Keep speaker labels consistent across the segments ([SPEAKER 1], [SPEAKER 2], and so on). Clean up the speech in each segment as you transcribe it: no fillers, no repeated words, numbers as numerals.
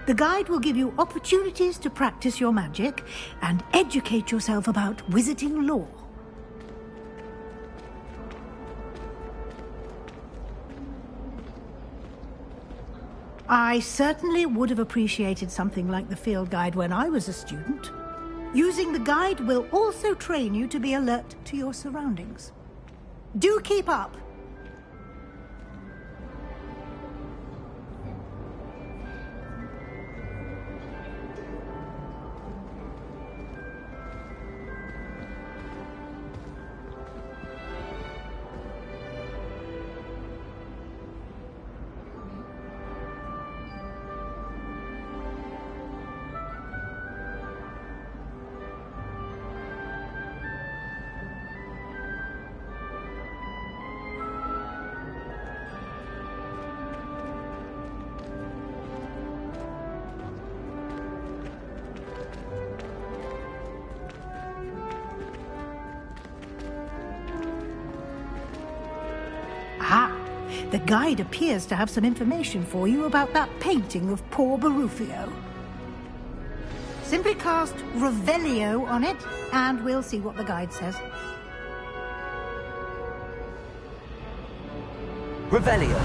[SPEAKER 1] The guide will give you opportunities to practice your magic and educate yourself about wizarding lore. I certainly would have appreciated something like the field guide when I was a student. Using the guide will also train you to be alert to your surroundings. Do keep up! The guide appears to have some information for you about that painting of poor Barufio. Simply cast Revelio on it, and we'll see what the guide says.
[SPEAKER 2] Revelio.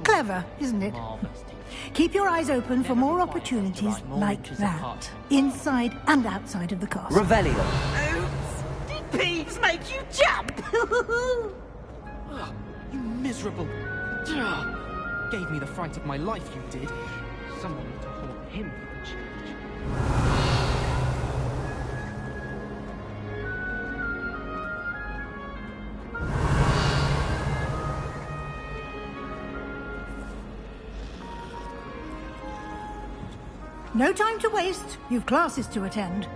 [SPEAKER 1] Clever, isn't it? Keep your eyes open for more opportunities like that, inside and outside of the castle.
[SPEAKER 2] Revelio.
[SPEAKER 3] Oops! Did peeves make you jump?
[SPEAKER 4] You miserable... Gave me the fright of my life, you did. Someone need to haunt him for the change.
[SPEAKER 1] No time to waste. You've classes to attend.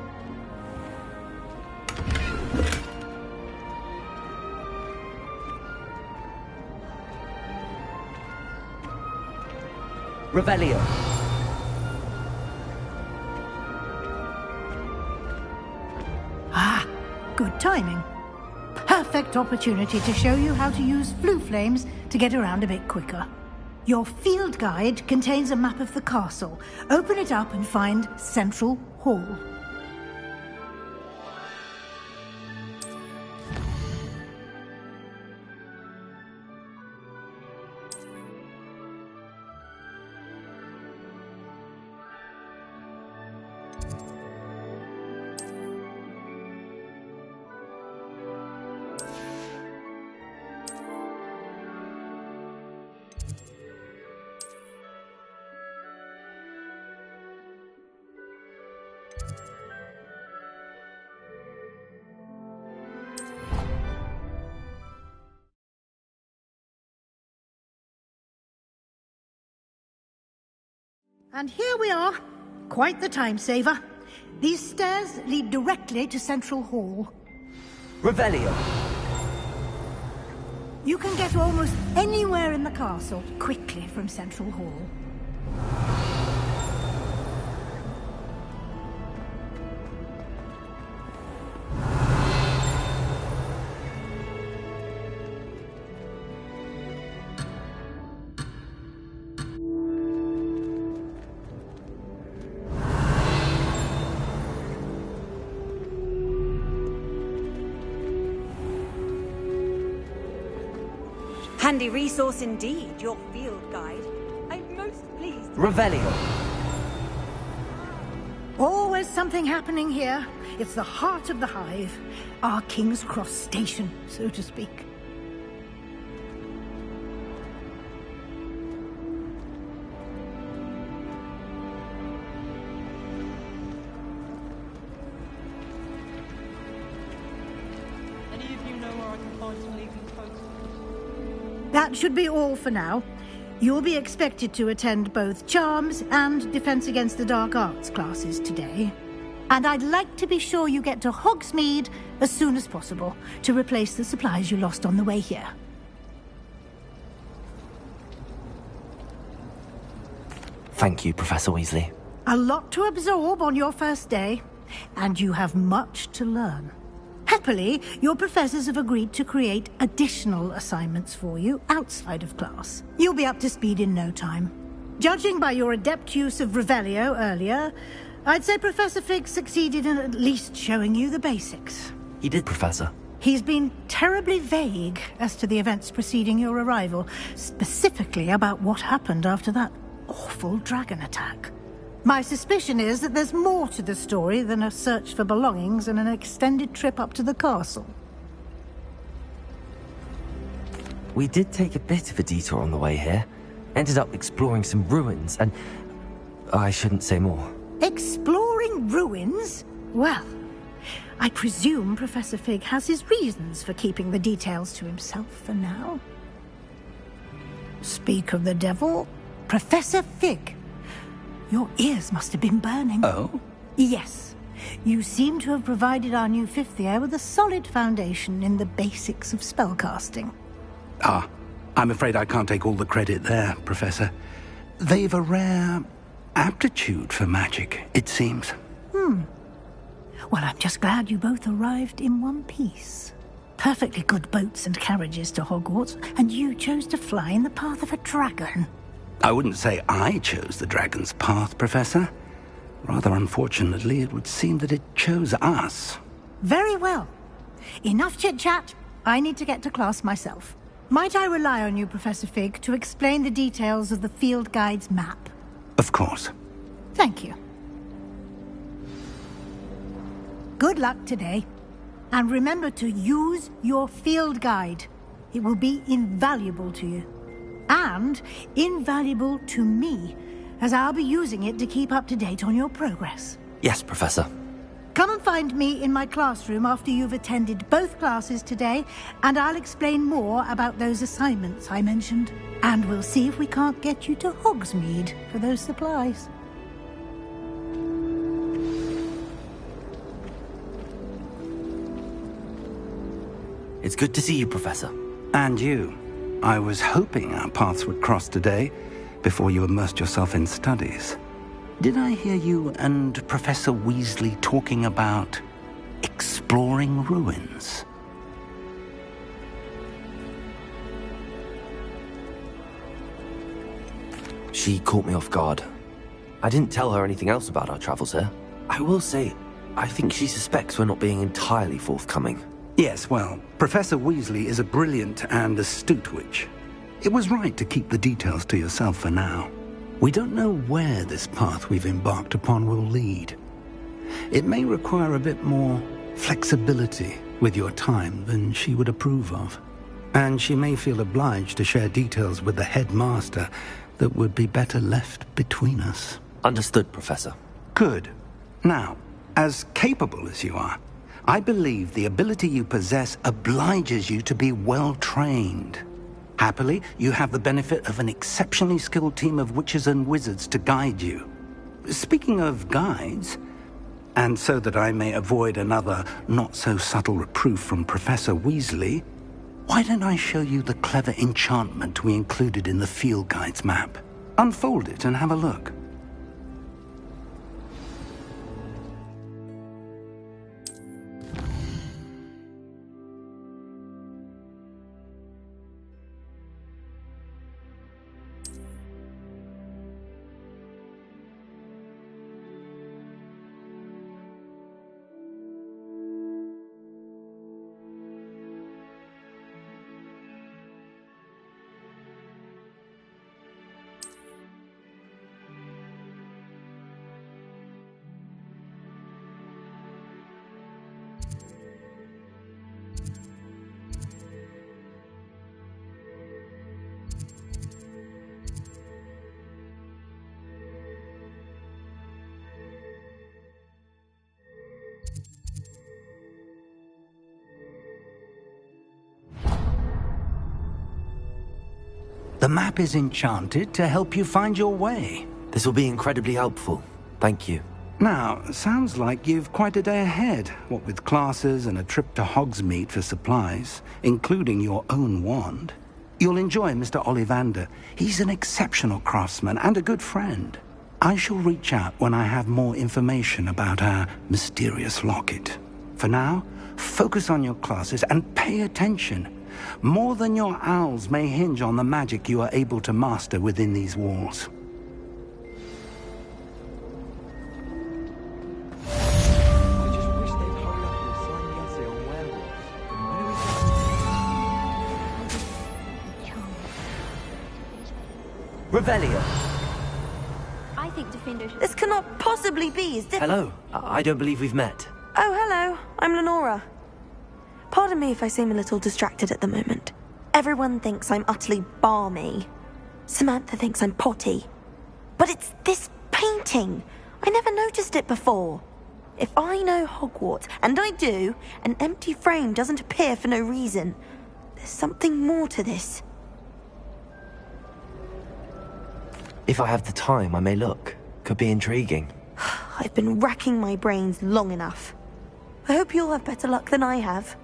[SPEAKER 2] Revelio.
[SPEAKER 1] Ah, good timing. Perfect opportunity to show you how to use flue flames to get around a bit quicker. Your field guide contains a map of the castle. Open it up and find Central Hall. And here we are. Quite the time saver. These stairs lead directly to Central Hall.
[SPEAKER 2] Revelio.
[SPEAKER 1] You can get almost anywhere in the castle quickly from Central Hall.
[SPEAKER 5] Handy resource indeed, your field guide. I'm most pleased.
[SPEAKER 2] Revelio.
[SPEAKER 1] Always something happening here. It's the heart of the hive. Our King's Cross station, so to speak.
[SPEAKER 4] Any of you know where I can find some leaving folks?
[SPEAKER 1] That should be all for now. You'll be expected to attend both Charms and Defense Against the Dark Arts classes today. And I'd like to be sure you get to Hogsmeade as soon as possible to replace the supplies you lost on the way here.
[SPEAKER 2] Thank you, Professor Weasley.
[SPEAKER 1] A lot to absorb on your first day, and you have much to learn. Happily, your professors have agreed to create additional assignments for you outside of class. You'll be up to speed in no time. Judging by your adept use of Revelio earlier, I'd say Professor Fig succeeded in at least showing you the basics.
[SPEAKER 2] He did, Professor.
[SPEAKER 1] He's been terribly vague as to the events preceding your arrival, specifically about what happened after that awful dragon attack. My suspicion is that there's more to the story than a search for belongings and an extended trip up to the castle.
[SPEAKER 2] We did take a bit of a detour on the way here. Ended up exploring some ruins and... I shouldn't say more.
[SPEAKER 1] Exploring ruins? Well, I presume Professor Fig has his reasons for keeping the details to himself for now. Speak of the devil, Professor Fig. Your ears must have been burning.
[SPEAKER 6] Oh?
[SPEAKER 1] Yes. You seem to have provided our new fifth year with a solid foundation in the basics of spellcasting.
[SPEAKER 6] Ah, I'm afraid I can't take all the credit there, Professor. They've a rare aptitude for magic, it seems.
[SPEAKER 1] Well, I'm just glad you both arrived in one piece. Perfectly good boats and carriages to Hogwarts, and you chose to fly in the path of a dragon.
[SPEAKER 6] I wouldn't say I chose the dragon's path, Professor. Rather unfortunately, it would seem that it chose us.
[SPEAKER 1] Very well. Enough chit-chat. I need to get to class myself. Might I rely on you, Professor Fig, to explain the details of the field guide's map?
[SPEAKER 6] Of course.
[SPEAKER 1] Thank you. Good luck today. And remember to use your field guide. It will be invaluable to you. And invaluable to me, as I'll be using it to keep up to date on your progress.
[SPEAKER 2] Yes, Professor.
[SPEAKER 1] Come and find me in my classroom after you've attended both classes today, and I'll explain more about those assignments I mentioned. And we'll see if we can't get you to Hogsmeade for those supplies.
[SPEAKER 2] It's good to see you, Professor.
[SPEAKER 6] And you. I was hoping our paths would cross today, before you immersed yourself in studies. Did I hear you and Professor Weasley talking about exploring ruins?
[SPEAKER 2] She caught me off guard. I didn't tell her anything else about our travels here. I will say, I think she suspects we're not being entirely forthcoming.
[SPEAKER 6] Yes, well, Professor Weasley is a brilliant and astute witch. It was right to keep the details to yourself for now. We don't know where this path we've embarked upon will lead. It may require a bit more flexibility with your time than she would approve of. And she may feel obliged to share details with the headmaster that would be better left between us.
[SPEAKER 2] Understood, Professor.
[SPEAKER 6] Good. Now, as capable as you are, I believe the ability you possess obliges you to be well trained. Happily, you have the benefit of an exceptionally skilled team of witches and wizards to guide you. Speaking of guides, and so that I may avoid another not-so-subtle reproof from Professor Weasley, why don't I show you the clever enchantment we included in the field guide's map? Unfold it and have a look. The map is enchanted to help you find your way.
[SPEAKER 2] This will be incredibly helpful. Thank you.
[SPEAKER 6] Now, sounds like you've quite a day ahead, what with classes and a trip to Hogsmeade for supplies, including your own wand. You'll enjoy Mr. Ollivander. He's an exceptional craftsman and a good friend. I shall reach out when I have more information about our mysterious locket. For now, focus on your classes and pay attention. More than your owls may hinge on the magic you are able to master within these walls.
[SPEAKER 2] Revelio!
[SPEAKER 7] I think Defender should...
[SPEAKER 8] This cannot possibly be. Is this...
[SPEAKER 2] Hello. I don't believe we've met.
[SPEAKER 8] Oh, hello. I'm Lenora. Pardon me if I seem a little distracted at the moment. Everyone thinks I'm utterly balmy. Samantha thinks I'm potty. But it's this painting. I never noticed it before. If I know Hogwarts, and I do, an empty frame doesn't appear for no reason. There's something more to this.
[SPEAKER 2] If I have the time, I may look. Could be intriguing.
[SPEAKER 8] I've been racking my brains long enough. I hope you'll have better luck than I have.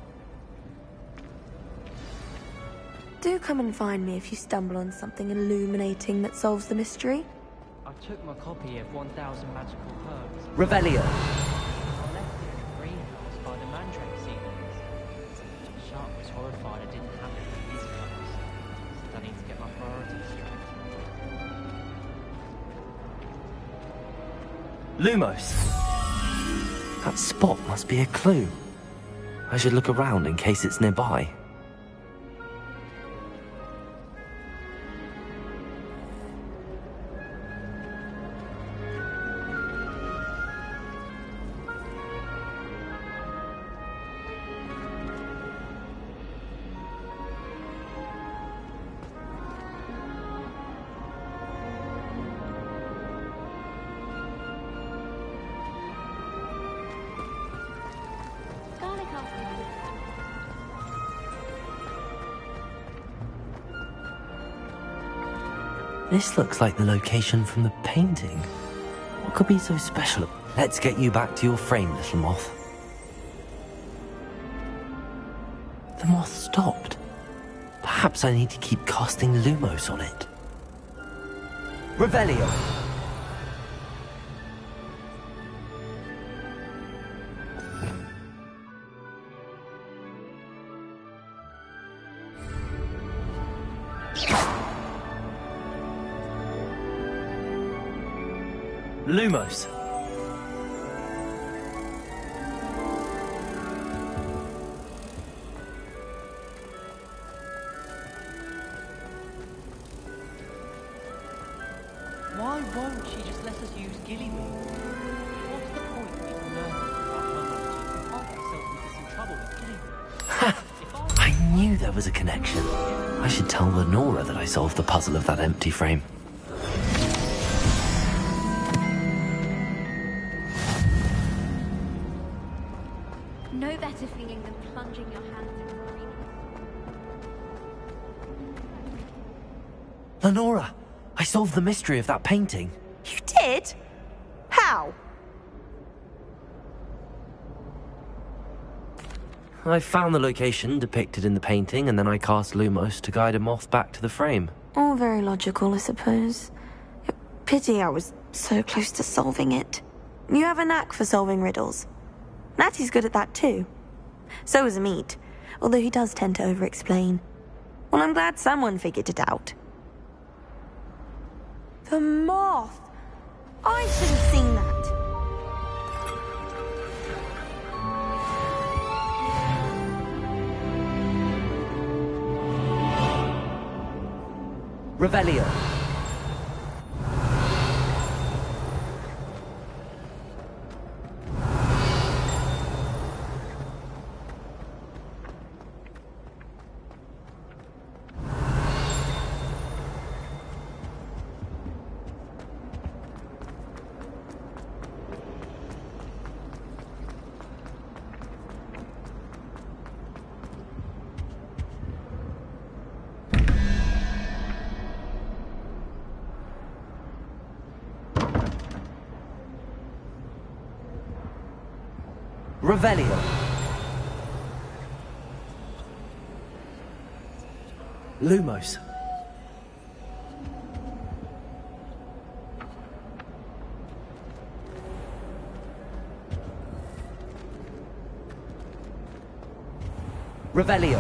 [SPEAKER 8] Do come and find me if you stumble on something illuminating that solves the mystery.
[SPEAKER 4] I took my copy of 1000 Magical Herbs.
[SPEAKER 2] Revelio!
[SPEAKER 4] I left it in a greenhouse by the Mandrake seedlings. The shark was horrified I didn't have it in his house. So I need to get my priorities straight.
[SPEAKER 2] Lumos! That spot must be a clue. I should look around in case it's nearby. This looks like the location from the painting. What could be so special? Let's get you back to your frame, little moth. The moth stopped. Perhaps I need to keep casting Lumos on it. Revelio! Lumos.
[SPEAKER 4] Why won't she just let us use Gillyweed? What's the point of even learning about her knowledge? I'll get myself into some trouble with Gillyweed.
[SPEAKER 2] I knew there was a connection. I should tell Lenora that I solved the puzzle of that empty frame.
[SPEAKER 7] No better feeling than plunging your hands into green.
[SPEAKER 2] Lenora! I solved the mystery of that painting.
[SPEAKER 8] You did? How?
[SPEAKER 2] I found the location depicted in the painting, and then I cast Lumos to guide a moth back to the frame.
[SPEAKER 8] All very logical, I suppose. Pity I was so close to solving it. You have a knack for solving riddles. Natty's good at that too. So is Amit, although he does tend to over-explain. Well, I'm glad someone figured it out. The moth! I should have seen that.
[SPEAKER 2] Revelio. Revelio. Lumos. Revelio.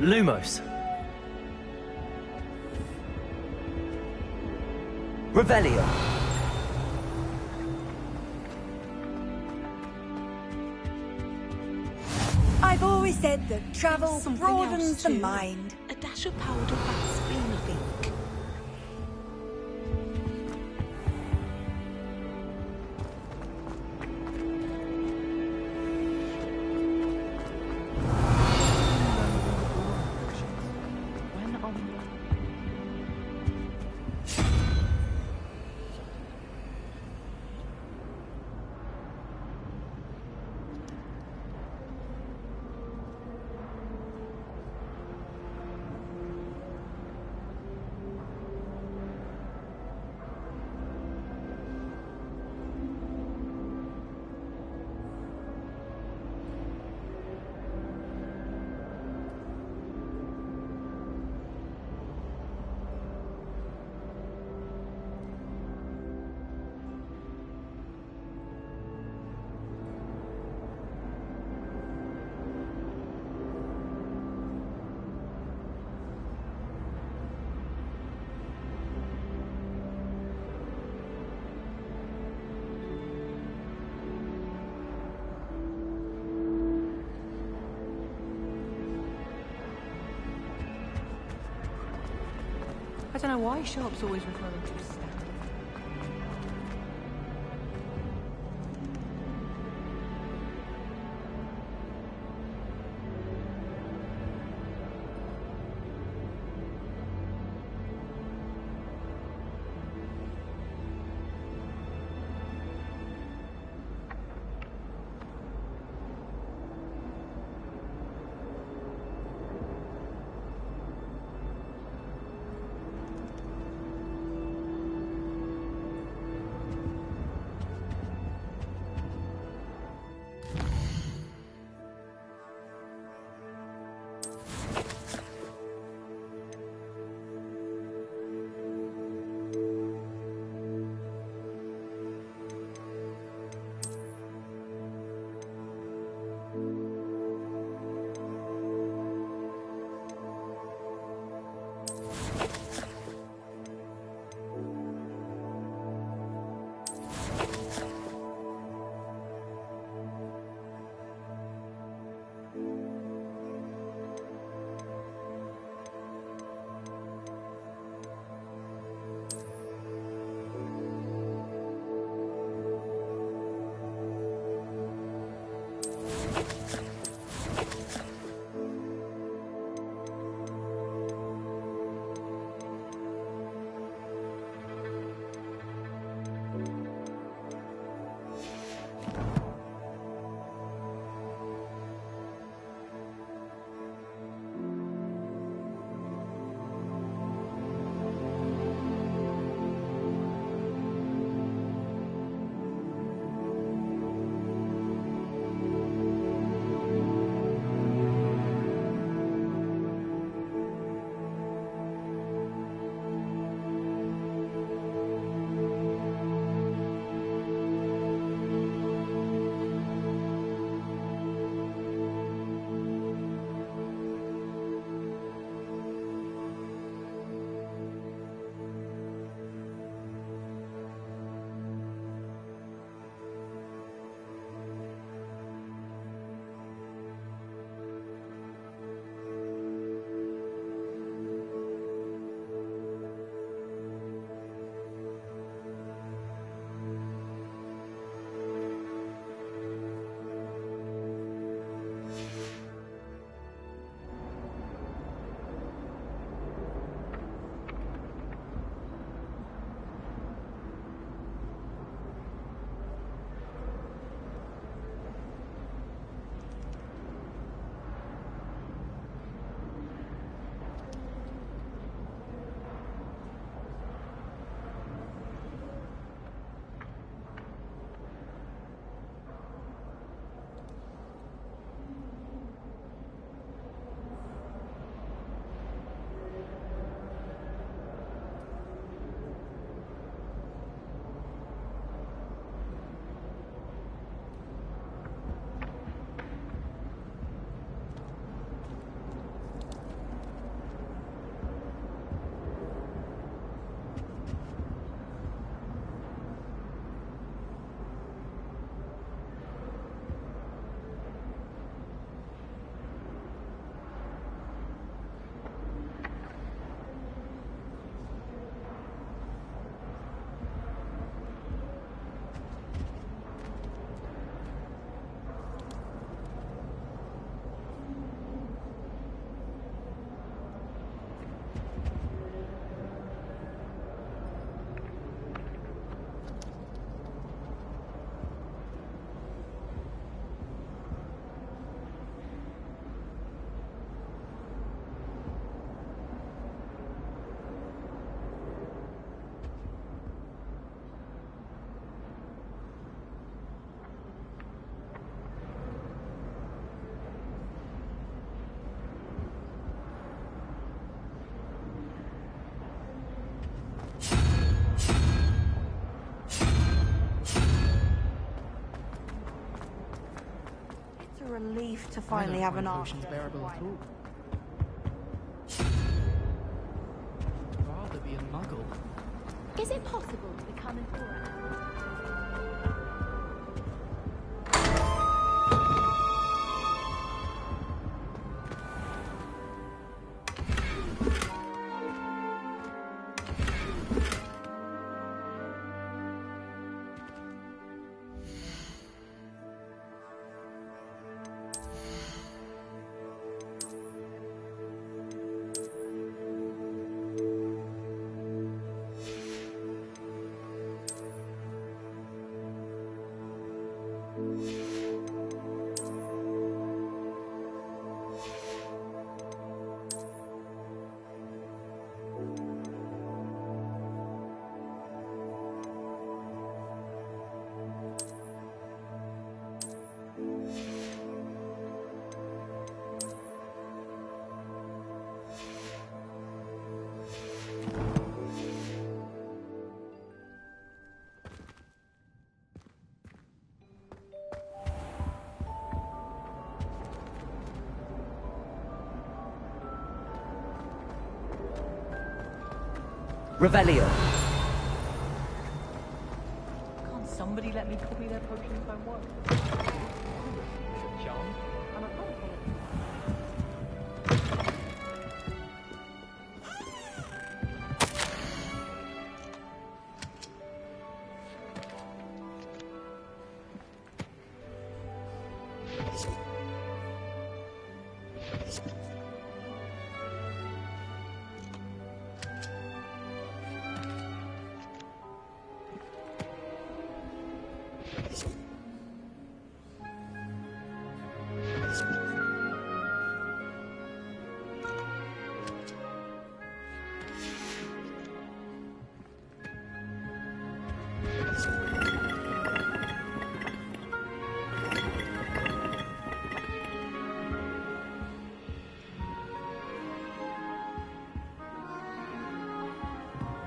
[SPEAKER 2] Lumos. Revelio.
[SPEAKER 5] I've always said that travel
[SPEAKER 9] Something
[SPEAKER 5] broadens
[SPEAKER 9] else
[SPEAKER 5] the
[SPEAKER 9] too.
[SPEAKER 5] mind.
[SPEAKER 9] A dash of powder Vaseline, I think.
[SPEAKER 4] I don't know why shops always refer them to as standard.
[SPEAKER 8] relief to finally have an arm.
[SPEAKER 4] Bearable at all. Rather be a muggle.
[SPEAKER 7] Is it possible to become an aura?
[SPEAKER 2] Revelio.
[SPEAKER 4] Can't somebody let me copy their potion if I want? Charm. And I can't follow.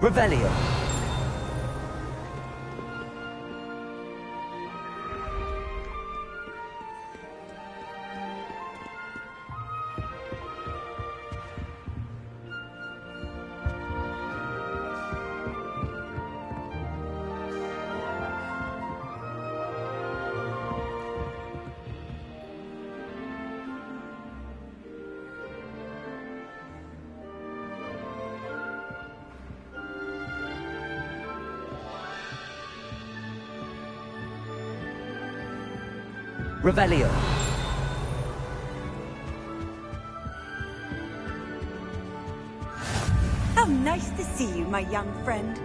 [SPEAKER 2] Revelio. Revelio.
[SPEAKER 5] How nice to see you, my young friend.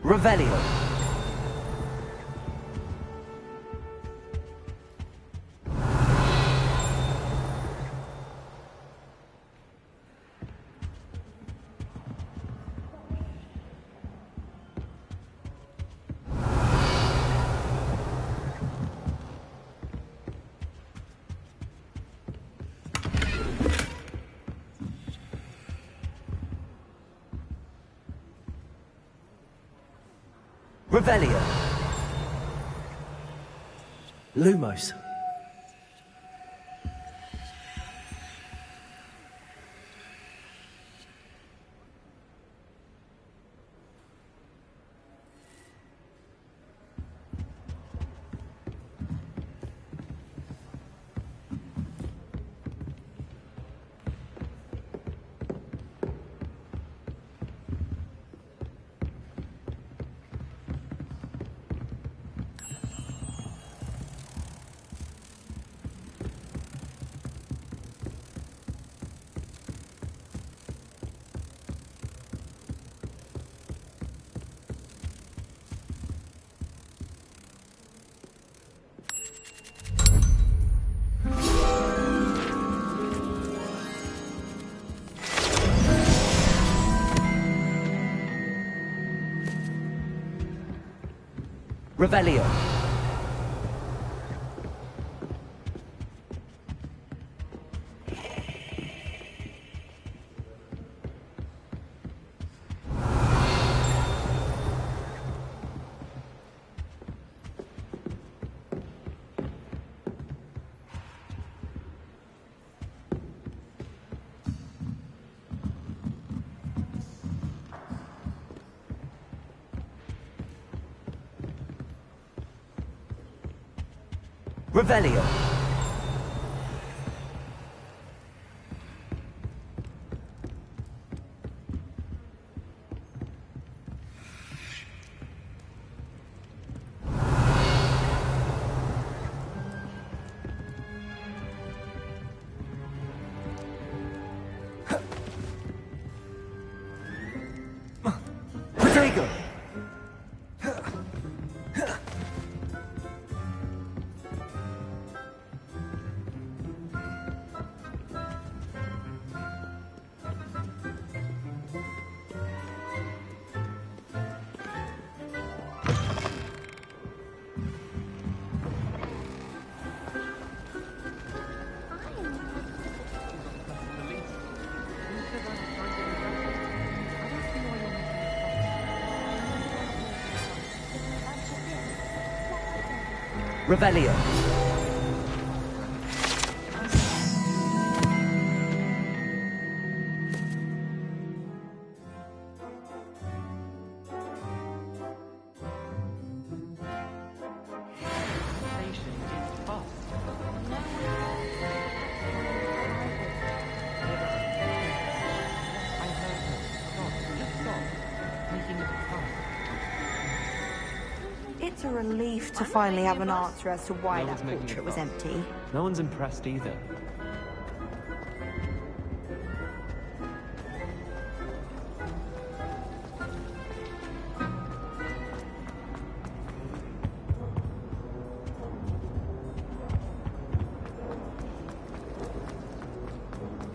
[SPEAKER 2] Revelio. Revelio. Lumos. Revelio. Revelio. Protego. Revelio.
[SPEAKER 5] It's a relief to finally have an answer as to why
[SPEAKER 4] No
[SPEAKER 5] that
[SPEAKER 4] one's making
[SPEAKER 5] portrait
[SPEAKER 4] a
[SPEAKER 5] was
[SPEAKER 4] fuss.
[SPEAKER 5] empty.
[SPEAKER 4] No one's impressed either.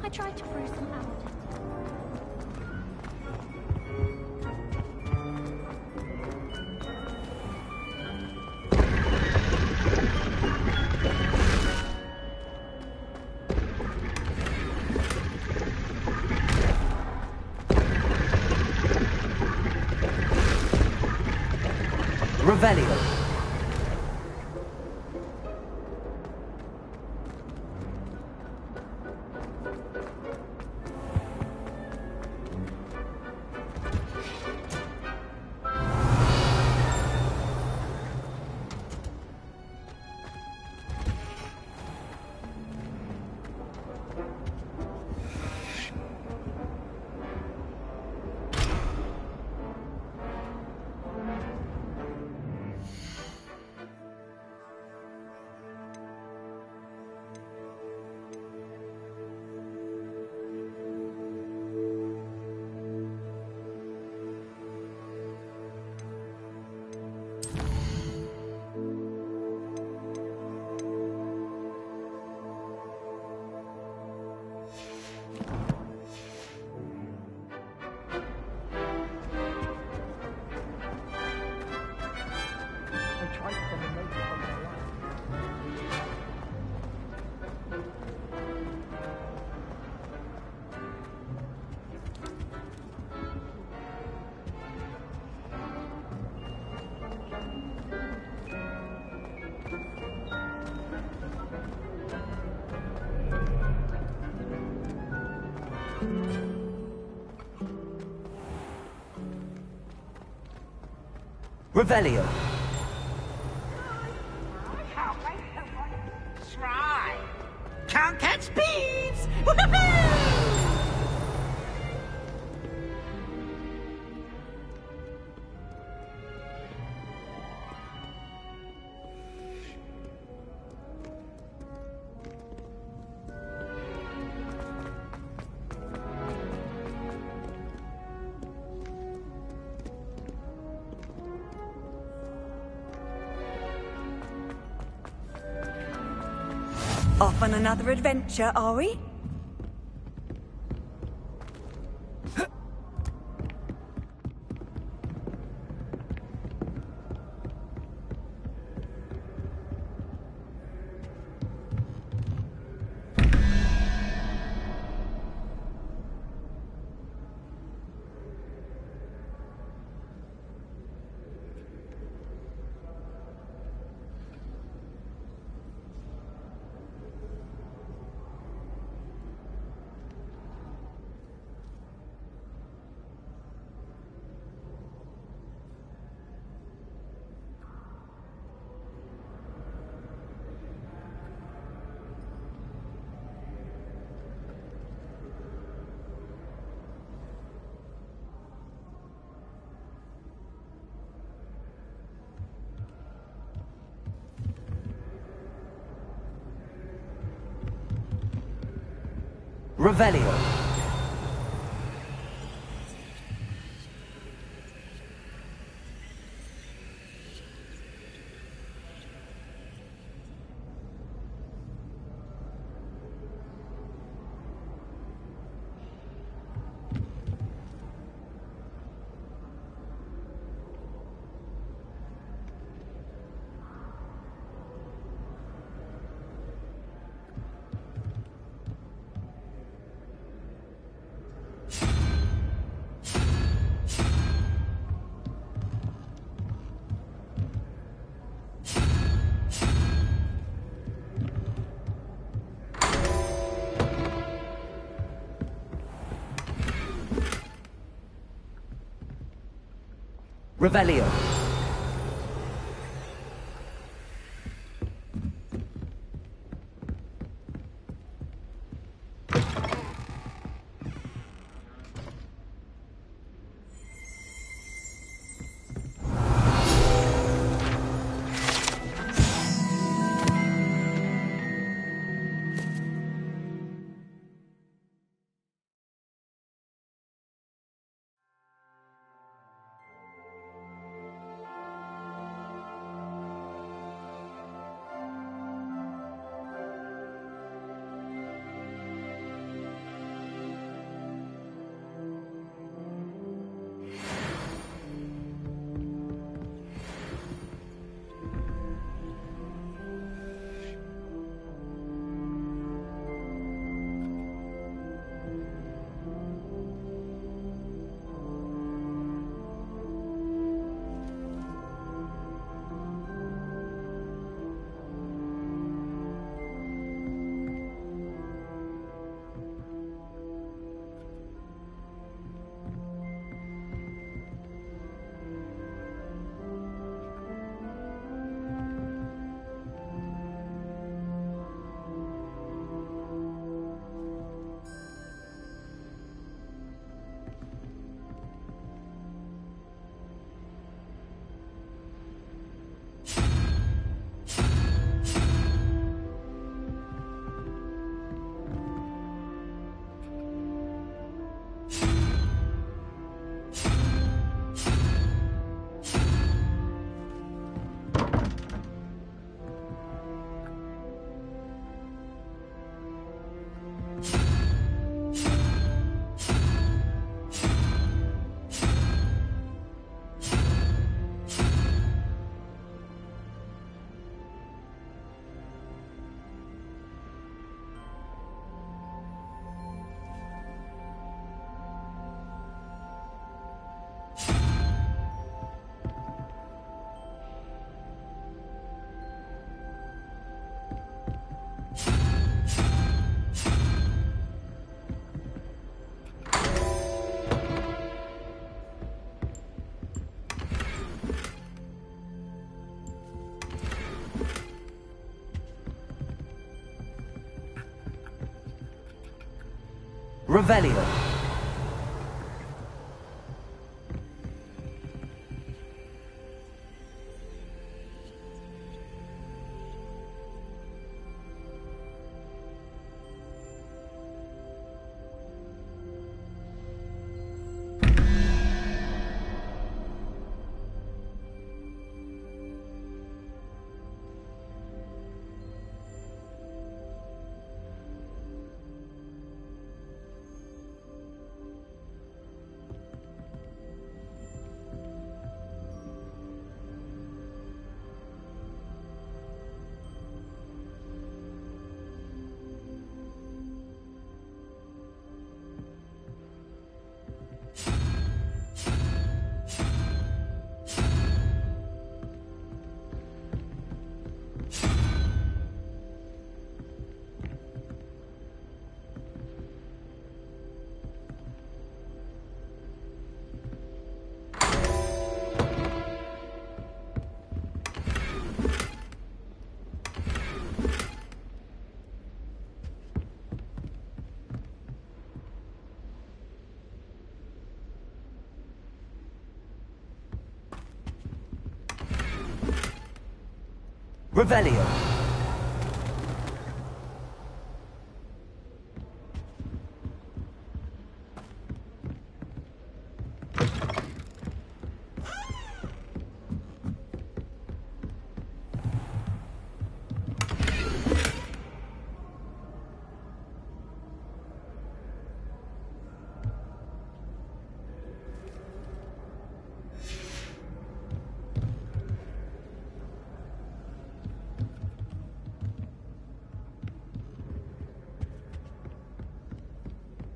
[SPEAKER 7] I tried to bruise them out.
[SPEAKER 2] Revelio. Revelio.
[SPEAKER 3] Try. Can't catch bees!
[SPEAKER 5] Off on another adventure, are we?
[SPEAKER 2] Revelio. Revelio. Revelio. Revelio.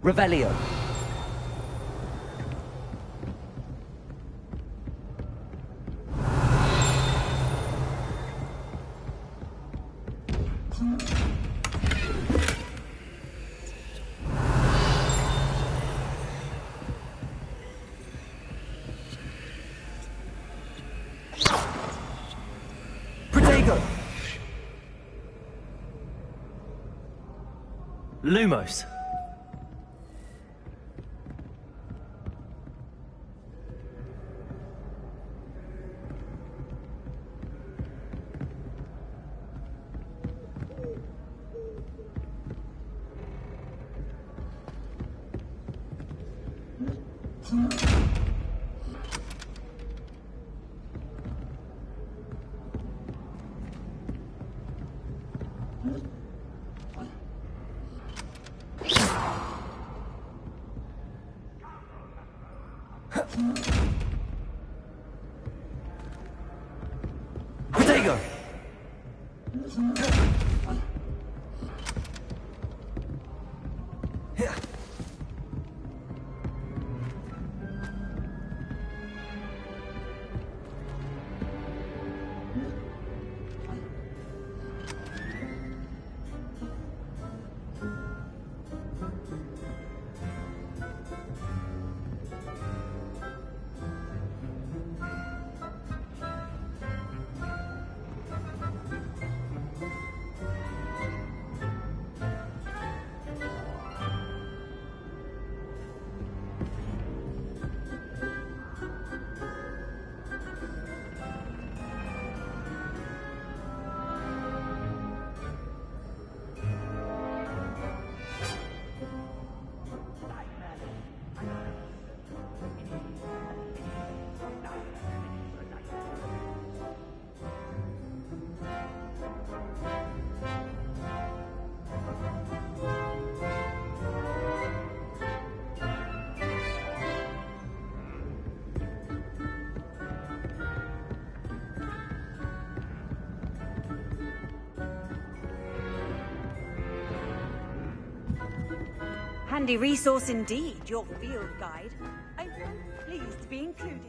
[SPEAKER 2] Revelio. Lumos. Protego!
[SPEAKER 10] Handy resource indeed, your field guide. I'm pleased to be included.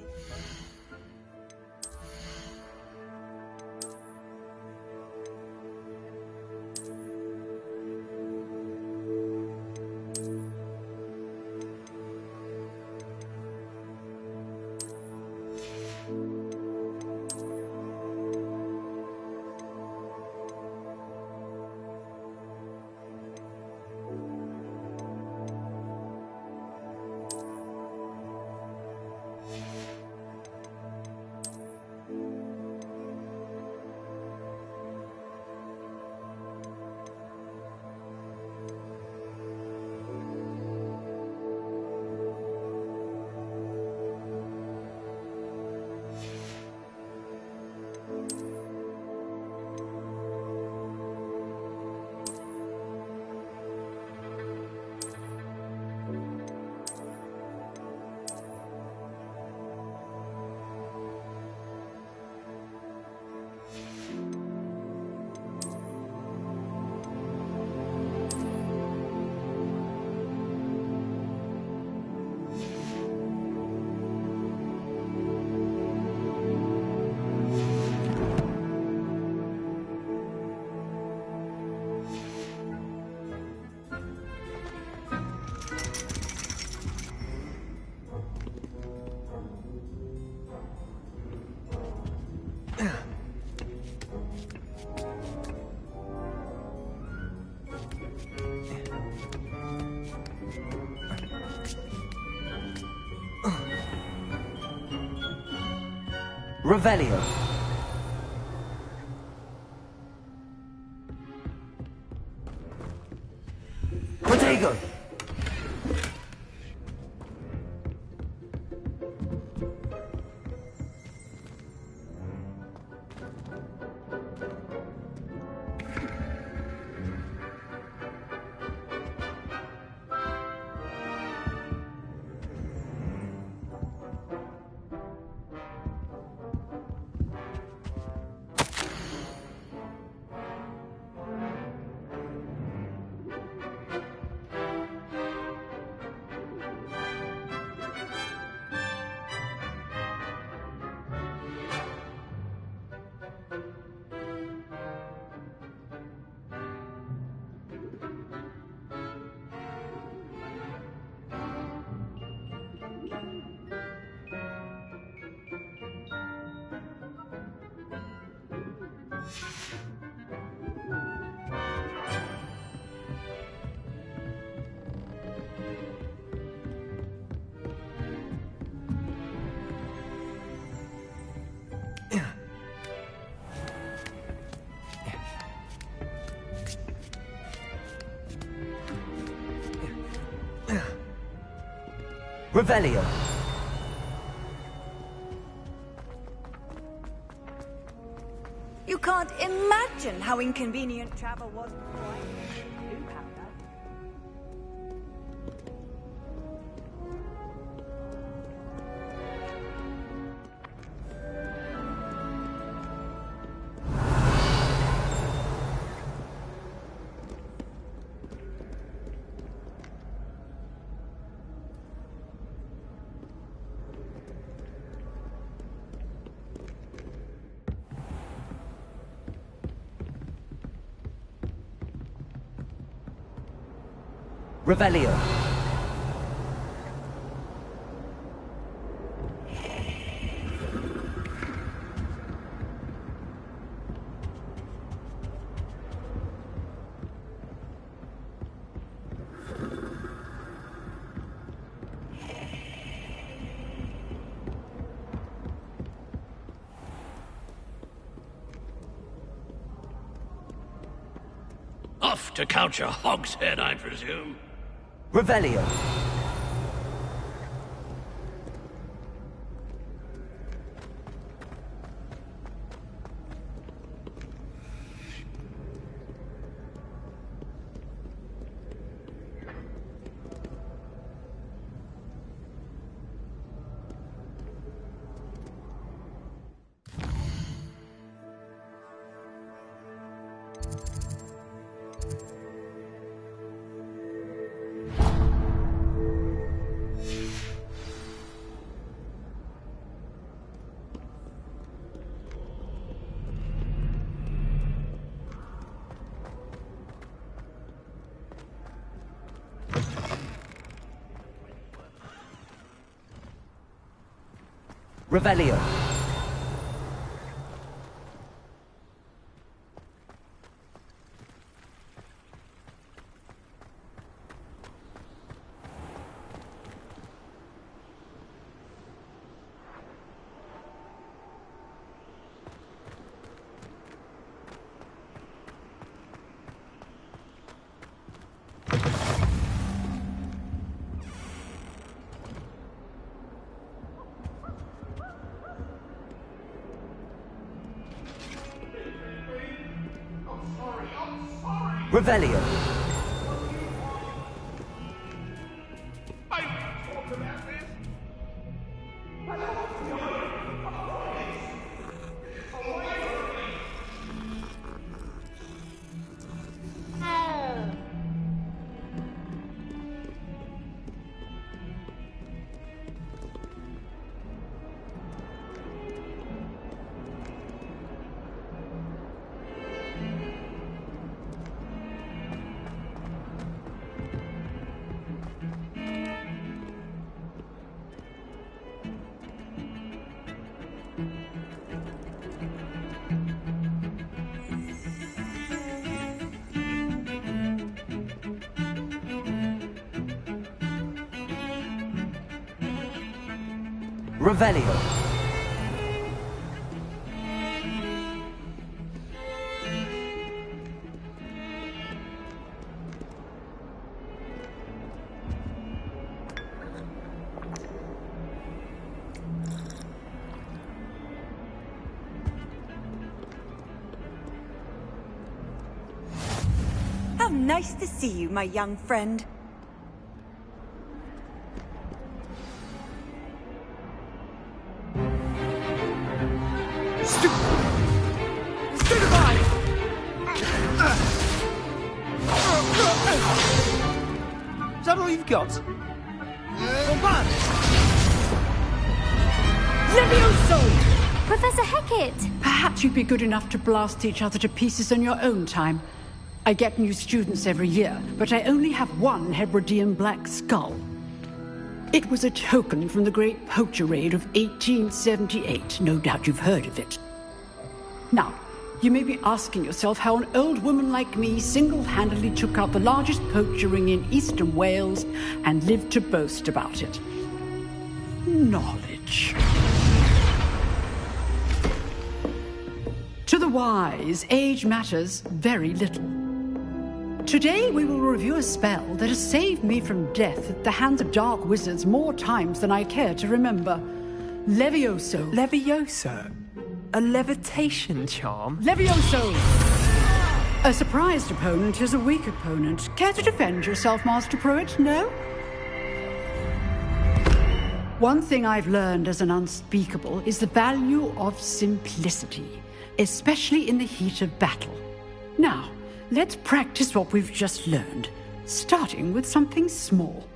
[SPEAKER 10] Revelio. Protego.
[SPEAKER 2] Revelio.
[SPEAKER 10] You can't imagine how inconvenient travel was before I knew powder.
[SPEAKER 2] Revelio.
[SPEAKER 11] Off to count your hogshead, I presume.
[SPEAKER 2] Revelio. Revelio. Revelio. Revelio.
[SPEAKER 10] How nice to see you, my young friend.
[SPEAKER 3] Is that all you've got?
[SPEAKER 12] Levioso! Professor Hecat!
[SPEAKER 13] Perhaps you'd be good enough to blast each other to pieces in your own time. I get new students every year, but I only have one Hebridean black skull. It was a token from the Great Poacher Raid of 1878. No doubt you've heard of it. Now, you may be asking yourself how an old woman like me single-handedly took out the largest poacher ring in eastern Wales and lived to boast about it. Knowledge. To the wise, age matters very little. Today we will review a spell that has saved me from death at the hands of dark wizards more times than I care to remember. Levioso.
[SPEAKER 3] Levioso? A levitation charm?
[SPEAKER 13] Levioso! A surprised opponent is a weak opponent. Care to defend yourself, Master Pruitt? No? One thing I've learned as an unspeakable is the value of simplicity, especially in the heat of battle. Now, let's practice what we've just learned, starting with something small.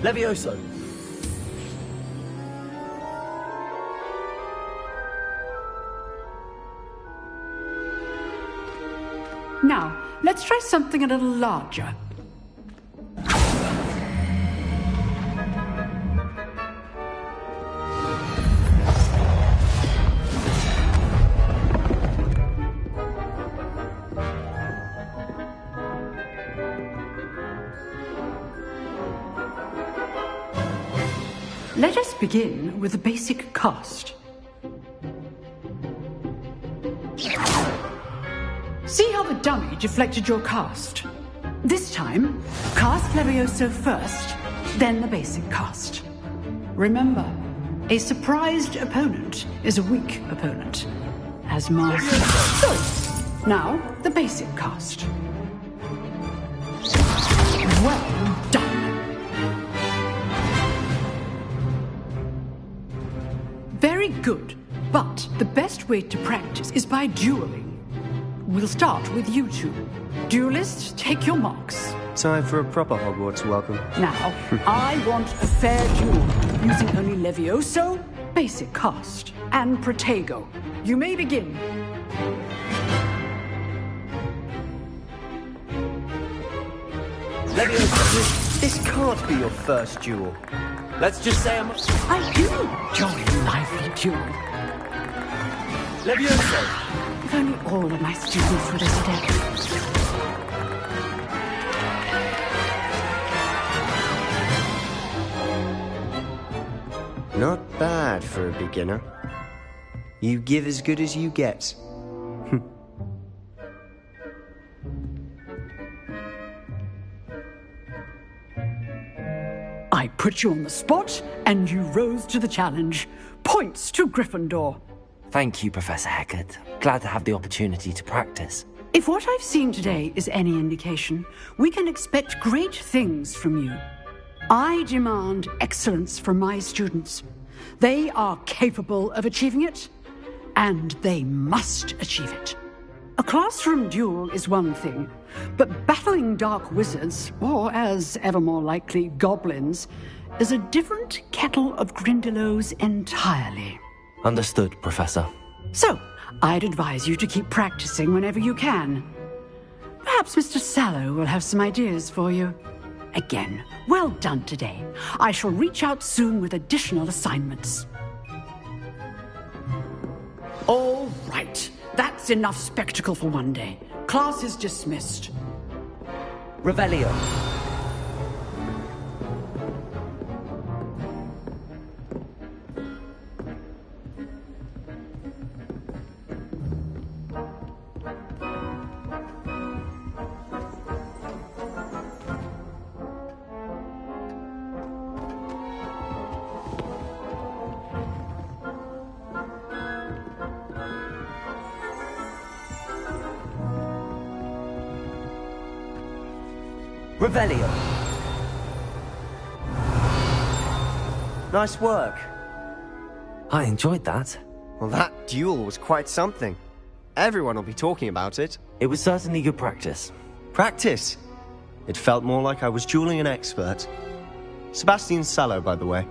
[SPEAKER 2] Levioso!
[SPEAKER 13] Now, let's try something a little larger. Let us begin with the basic cast. See how the dummy deflected your cast? This time, cast Levioso first, then the basic cast. Remember, a surprised opponent is a weak opponent. As Master. So, now the basic cast. Well done. Very good, but the best way to practice is by dueling. We'll start with you two. Duelists, take your marks.
[SPEAKER 3] Time for a proper Hogwarts welcome.
[SPEAKER 13] Now, I want a fair duel, using only Levioso, basic cast, and Protego. You may begin.
[SPEAKER 3] Levioso, this can't be your first duel. Let's just say
[SPEAKER 13] I do enjoy a lively duel.
[SPEAKER 3] Levioso!
[SPEAKER 13] If only all of my students would have stepped.
[SPEAKER 3] Not bad for a beginner. You give as good as you get.
[SPEAKER 13] I put you on the spot, and you rose to the challenge. Points to Gryffindor.
[SPEAKER 2] Thank you, Professor Hecat. Glad to have the opportunity to practice.
[SPEAKER 13] If what I've seen today is any indication, we can expect great things from you. I demand excellence from my students. They are capable of achieving it, and they must achieve it. A classroom duel is one thing, but battling dark wizards, or as ever more likely, goblins, is a different kettle of Grindylows entirely.
[SPEAKER 2] Understood, Professor.
[SPEAKER 13] So, I'd advise you to keep practicing whenever you can. Perhaps Mr. Sallow will have some ideas for you. Again, well done today. I shall reach out soon with additional assignments. All right. That's enough spectacle for one day. Class is dismissed.
[SPEAKER 3] Revelio. Revelio. Nice work.
[SPEAKER 2] I enjoyed that.
[SPEAKER 3] Well, that duel was quite something. Everyone will be talking about it.
[SPEAKER 2] It was certainly good practice.
[SPEAKER 3] Practice? It felt more like I was dueling an expert. Sebastian Sallow, by the way.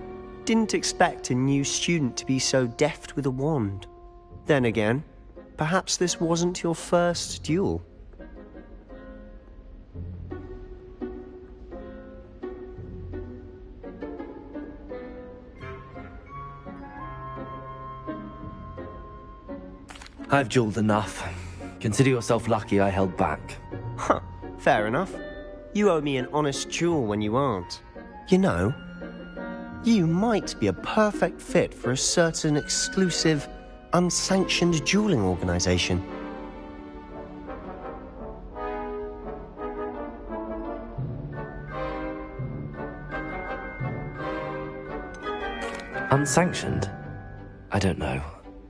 [SPEAKER 3] Didn't expect a new student to be so deft with a wand. Then again, perhaps this wasn't your first duel.
[SPEAKER 2] I've dueled enough. Consider yourself lucky I held back.
[SPEAKER 3] Huh, fair enough. You owe me an honest duel when you aren't. You know, you might be a perfect fit for a certain exclusive, unsanctioned dueling organization.
[SPEAKER 2] Unsanctioned? I don't know.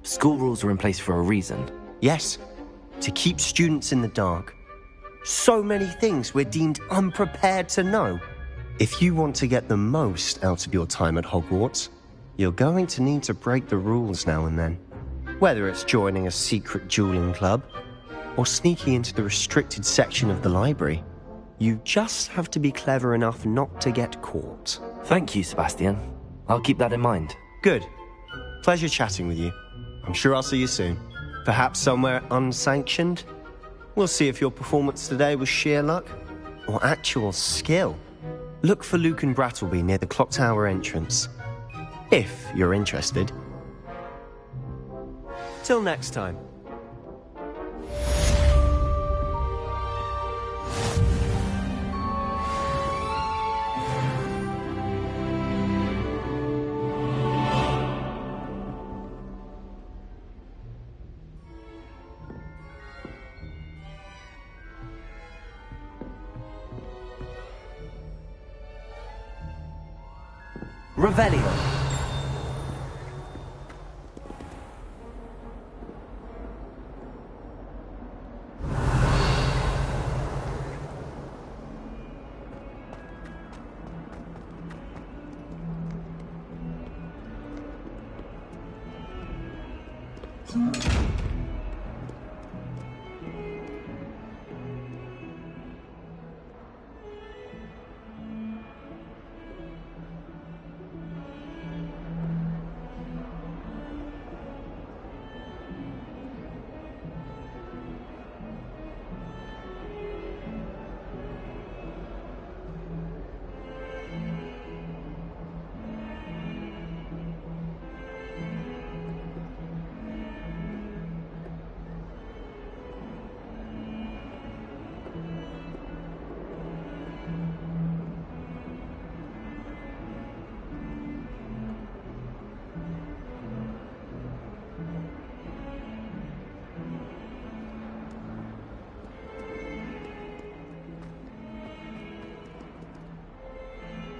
[SPEAKER 2] School rules are in place for a reason.
[SPEAKER 3] Yes, to keep students in the dark. So many things we're deemed unprepared to know. If you want to get the most out of your time at Hogwarts, you're going to need to break the rules now and then. Whether it's joining a secret dueling club, or sneaking into the restricted section of the library, you just have to be clever enough not to get caught.
[SPEAKER 2] Thank you, Sebastian. I'll keep that in mind.
[SPEAKER 3] Good. Pleasure chatting with you. I'm sure I'll see you soon. Perhaps somewhere unsanctioned? We'll see if your performance today was sheer luck, or actual skill. Look for Luke and Brattleby near the clock tower entrance. If you're interested. Till next time.
[SPEAKER 2] Revelio.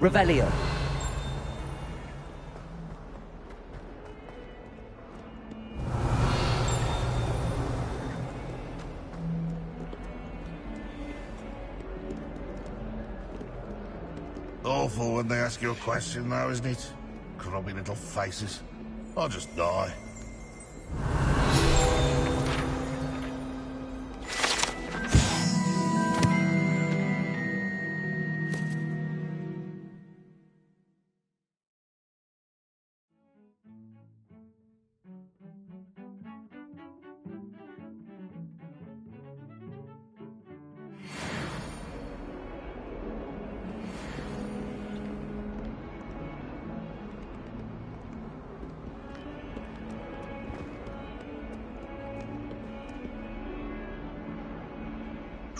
[SPEAKER 2] Revelio.
[SPEAKER 14] Awful when they ask you a question now, isn't it? Grubby little faces. I'll just die.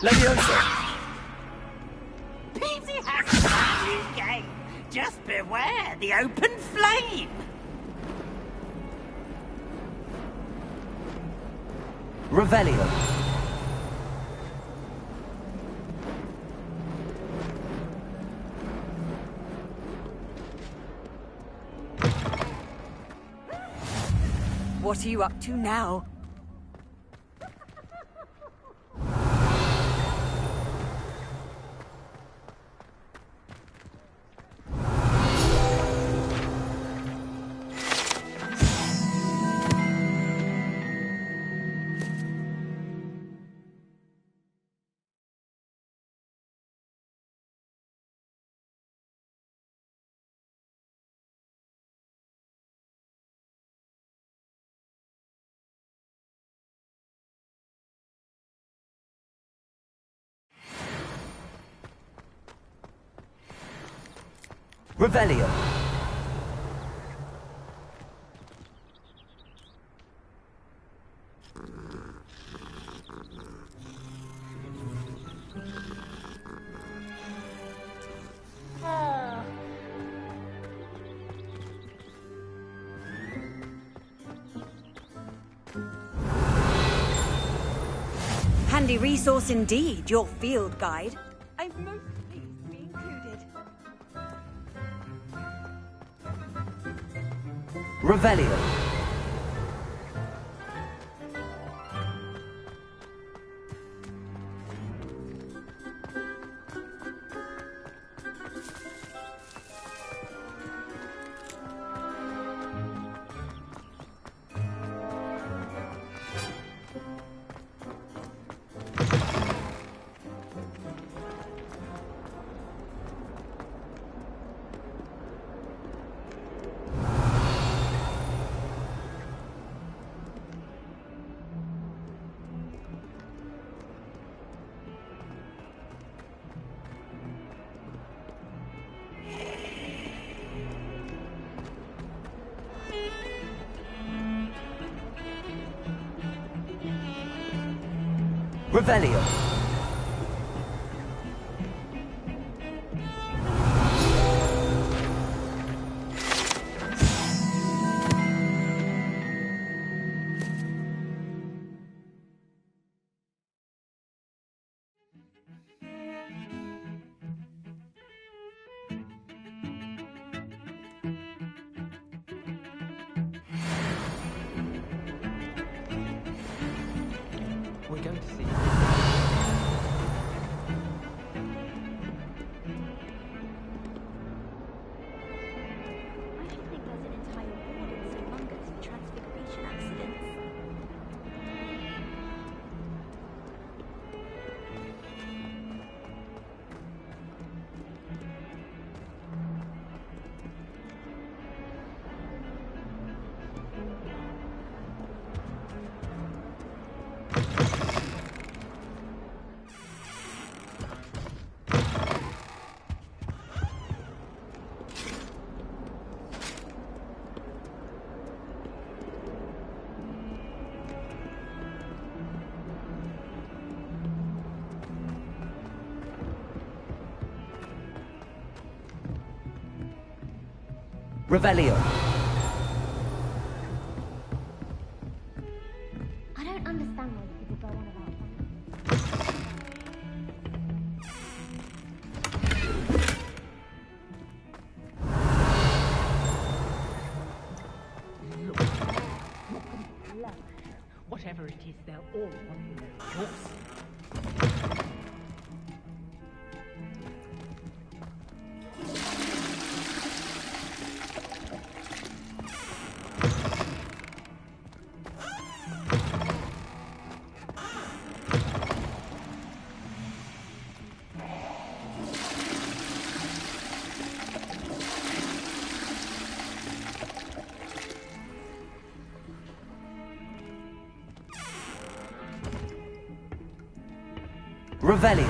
[SPEAKER 2] Leviosa!
[SPEAKER 15] Peasy has a brand new game. Just beware the open flame.
[SPEAKER 2] Revelio.
[SPEAKER 10] What are you up to now?
[SPEAKER 2] Revelio.
[SPEAKER 10] Handy resource indeed, your field guide. I'm most pleased to be included.
[SPEAKER 2] Revelio. Revelio.
[SPEAKER 4] We're going to see.
[SPEAKER 7] I should think there's an entire wall in St. Mungo's for transfiguration accidents.
[SPEAKER 2] Revelio.
[SPEAKER 7] I don't understand why people go on about that.
[SPEAKER 4] Whatever it is, they're all on your course.
[SPEAKER 2] Revelio.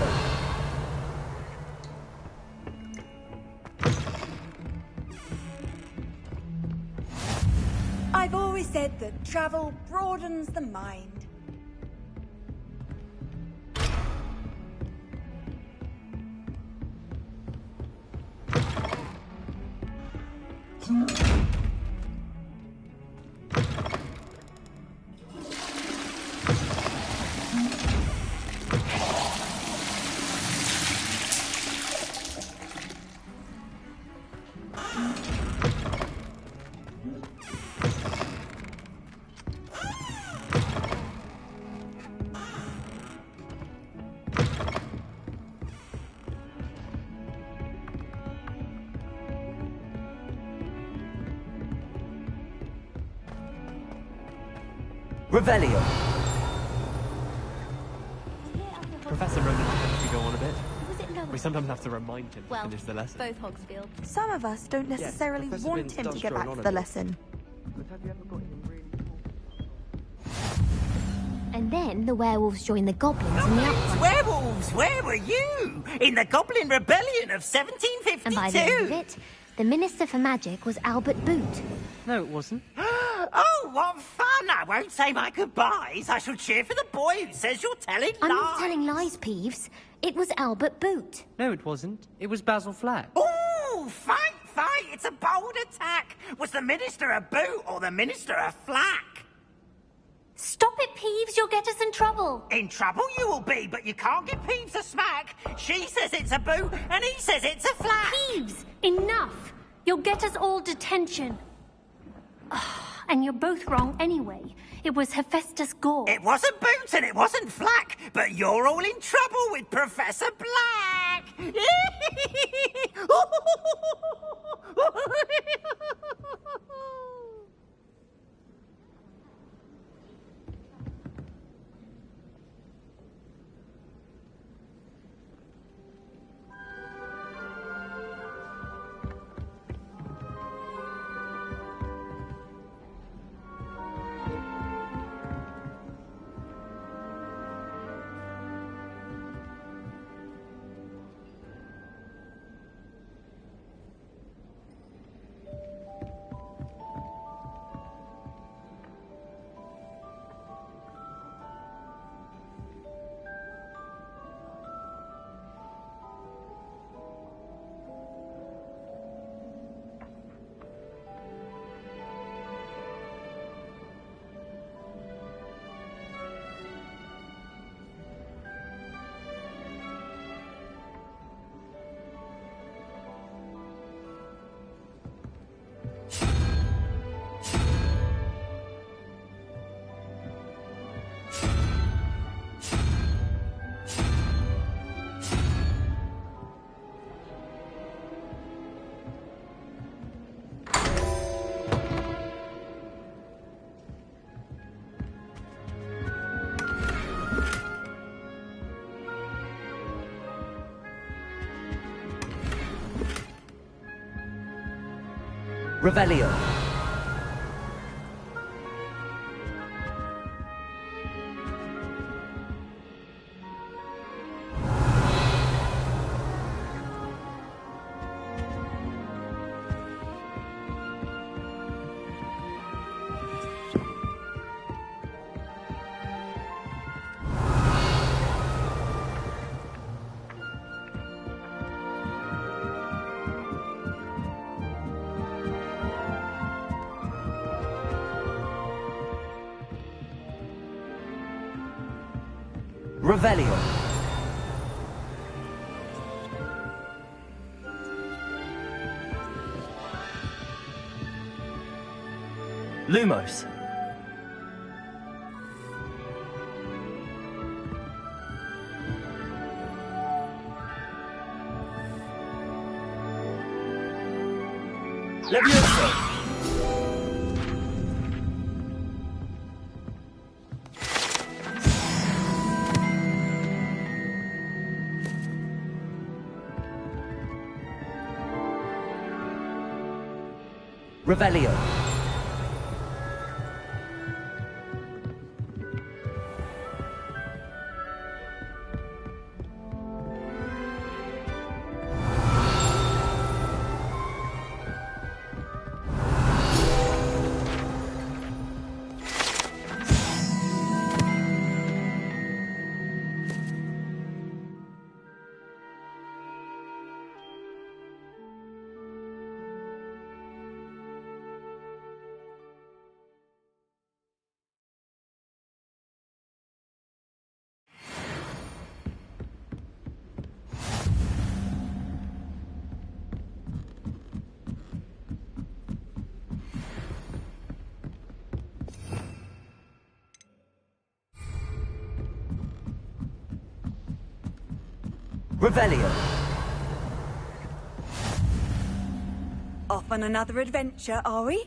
[SPEAKER 10] I've always said that travel broadens the mind.
[SPEAKER 2] Revelio.
[SPEAKER 4] Professor Roman tends to go on a bit.
[SPEAKER 7] Was it Lois?
[SPEAKER 4] We sometimes have to remind him to finish the lesson.
[SPEAKER 7] Both Hogsfield.
[SPEAKER 8] Some of us don't necessarily
[SPEAKER 3] Professor
[SPEAKER 8] want
[SPEAKER 3] Binns
[SPEAKER 8] him to
[SPEAKER 3] does
[SPEAKER 8] get
[SPEAKER 3] drone
[SPEAKER 8] back
[SPEAKER 3] on
[SPEAKER 8] to
[SPEAKER 3] a
[SPEAKER 8] the
[SPEAKER 3] bit.
[SPEAKER 8] lesson.
[SPEAKER 3] But have you ever got him really
[SPEAKER 7] And then the werewolves joined the goblins in the uprising.
[SPEAKER 15] Werewolves, where were you? In the Goblin Rebellion of 1752.
[SPEAKER 7] And by the end of it, the Minister for Magic was Albert Boot.
[SPEAKER 4] No, it wasn't.
[SPEAKER 15] Oh, what fun! I won't say my goodbyes. I shall cheer for the boy who says you're telling lies.
[SPEAKER 7] I'm not telling lies, Peeves. It was Albert Boot.
[SPEAKER 4] No, it wasn't. It was Basil Flack.
[SPEAKER 15] Ooh, fight! It's a bold attack. Was the Minister a boot or the Minister a flack?
[SPEAKER 12] Stop it, Peeves. You'll get us in trouble.
[SPEAKER 15] In trouble you will be, but you can't give Peeves a smack. She says it's a boo, and he says it's a flat.
[SPEAKER 12] Peeves, enough. You'll get us all detention. And you're both wrong anyway. It was Hephaestus Gore.
[SPEAKER 15] It wasn't Boot and it wasn't Flack, but you're all in trouble with Professor Black.
[SPEAKER 2] Revelio. Revelio. Lumos. Levioso. Revelio. Revelio.
[SPEAKER 10] Off on another adventure, are we?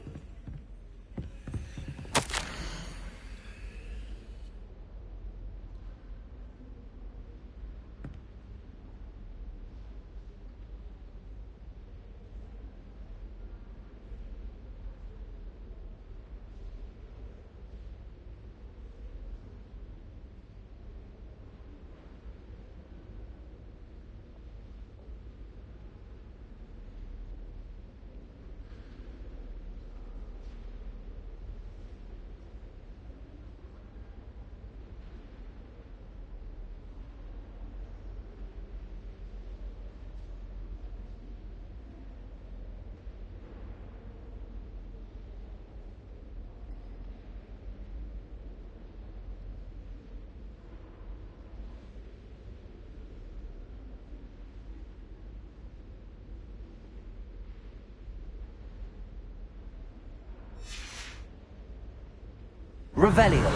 [SPEAKER 2] Revelio.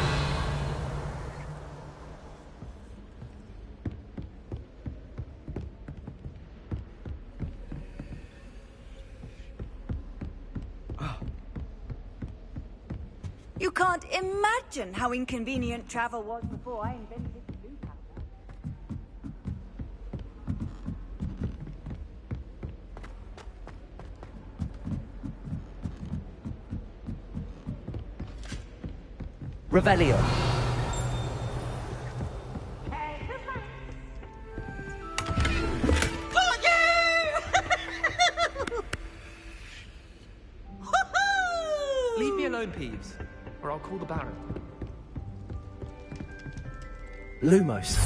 [SPEAKER 10] You can't imagine how inconvenient travel was before I invented blue powder.
[SPEAKER 2] Revelio.
[SPEAKER 16] Leave me alone, Peeves, or I'll call the Baron.
[SPEAKER 2] Lumos.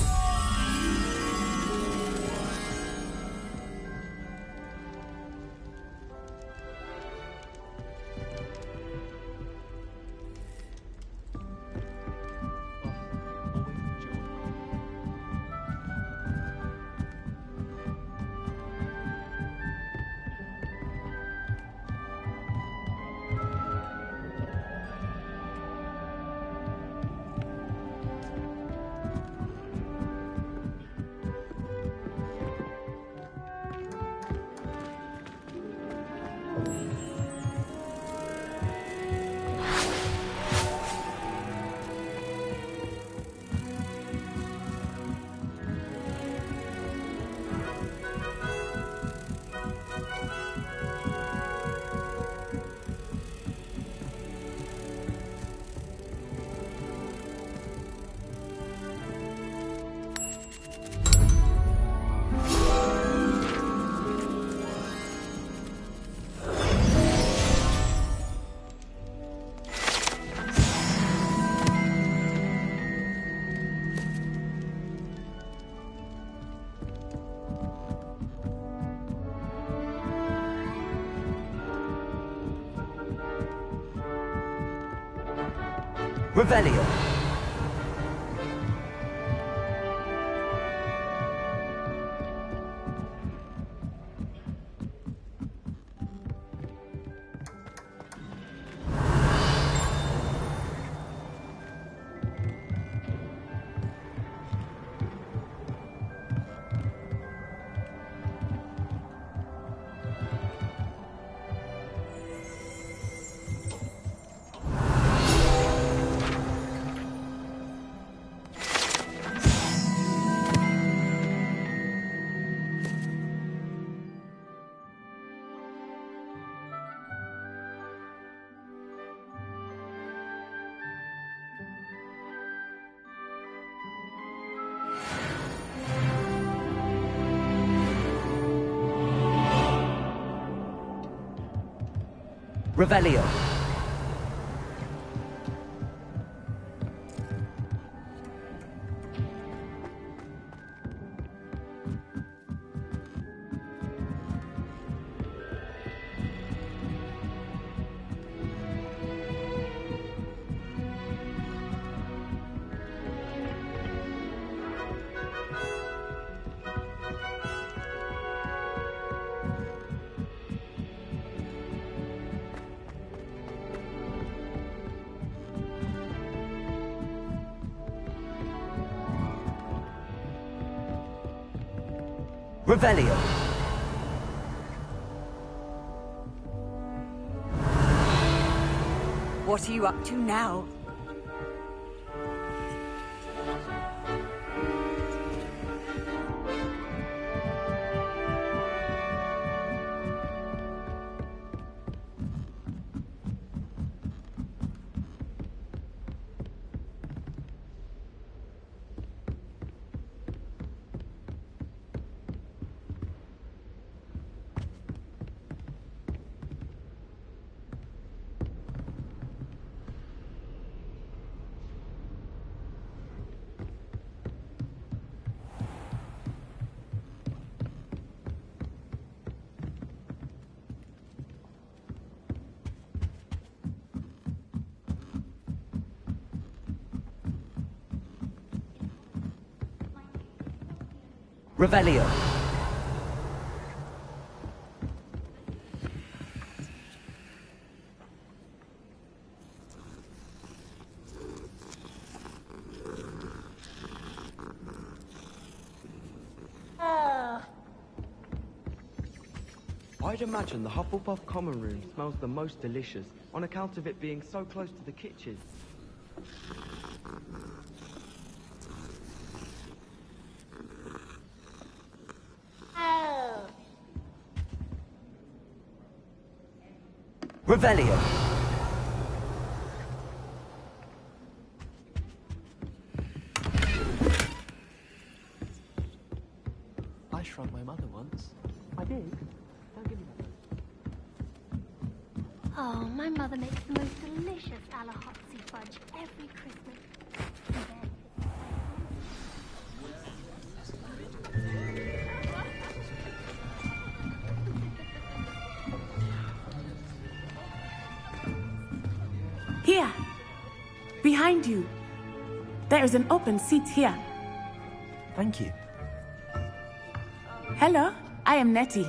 [SPEAKER 2] Revelio. Revelio. Revelio.
[SPEAKER 10] What are you up to now?
[SPEAKER 2] Revelio.
[SPEAKER 16] I'd imagine the Hufflepuff common room smells the most delicious on account of it being so close to the kitchen.
[SPEAKER 2] Revelio.
[SPEAKER 16] I shrugged my mother once. I did? Don't give me that.
[SPEAKER 12] Oh, my mother makes the most delicious Alahotzi fudge every Christmas.
[SPEAKER 17] Here. Behind you. There is an open seat here.
[SPEAKER 2] Thank you.
[SPEAKER 17] Hello, I am Nettie.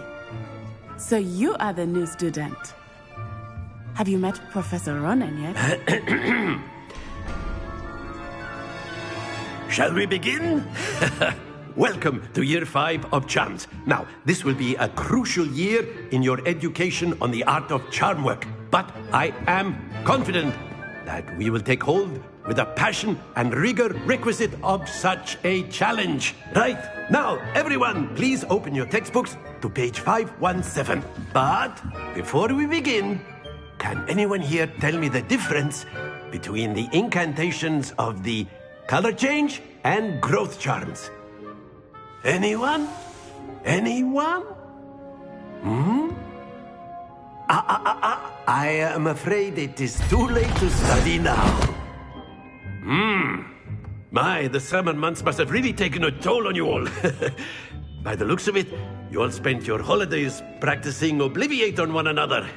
[SPEAKER 17] So you are the new student. Have you met Professor Ronan yet?
[SPEAKER 11] Shall we begin? Welcome to Year 5 of Charms. Now, this will be a crucial year in your education on the art of charm work. But I am confident that we will take hold with the passion and rigor requisite of such a challenge. Right, now, everyone, please open your textbooks to page 517. But before we begin, can anyone here tell me the difference between the incantations of the color change and growth charms? Anyone? Anyone? I am afraid it is too late to study now. My, the summer months must have really taken a toll on you all. By the looks of it, you all spent your holidays practicing Obliviate on one another.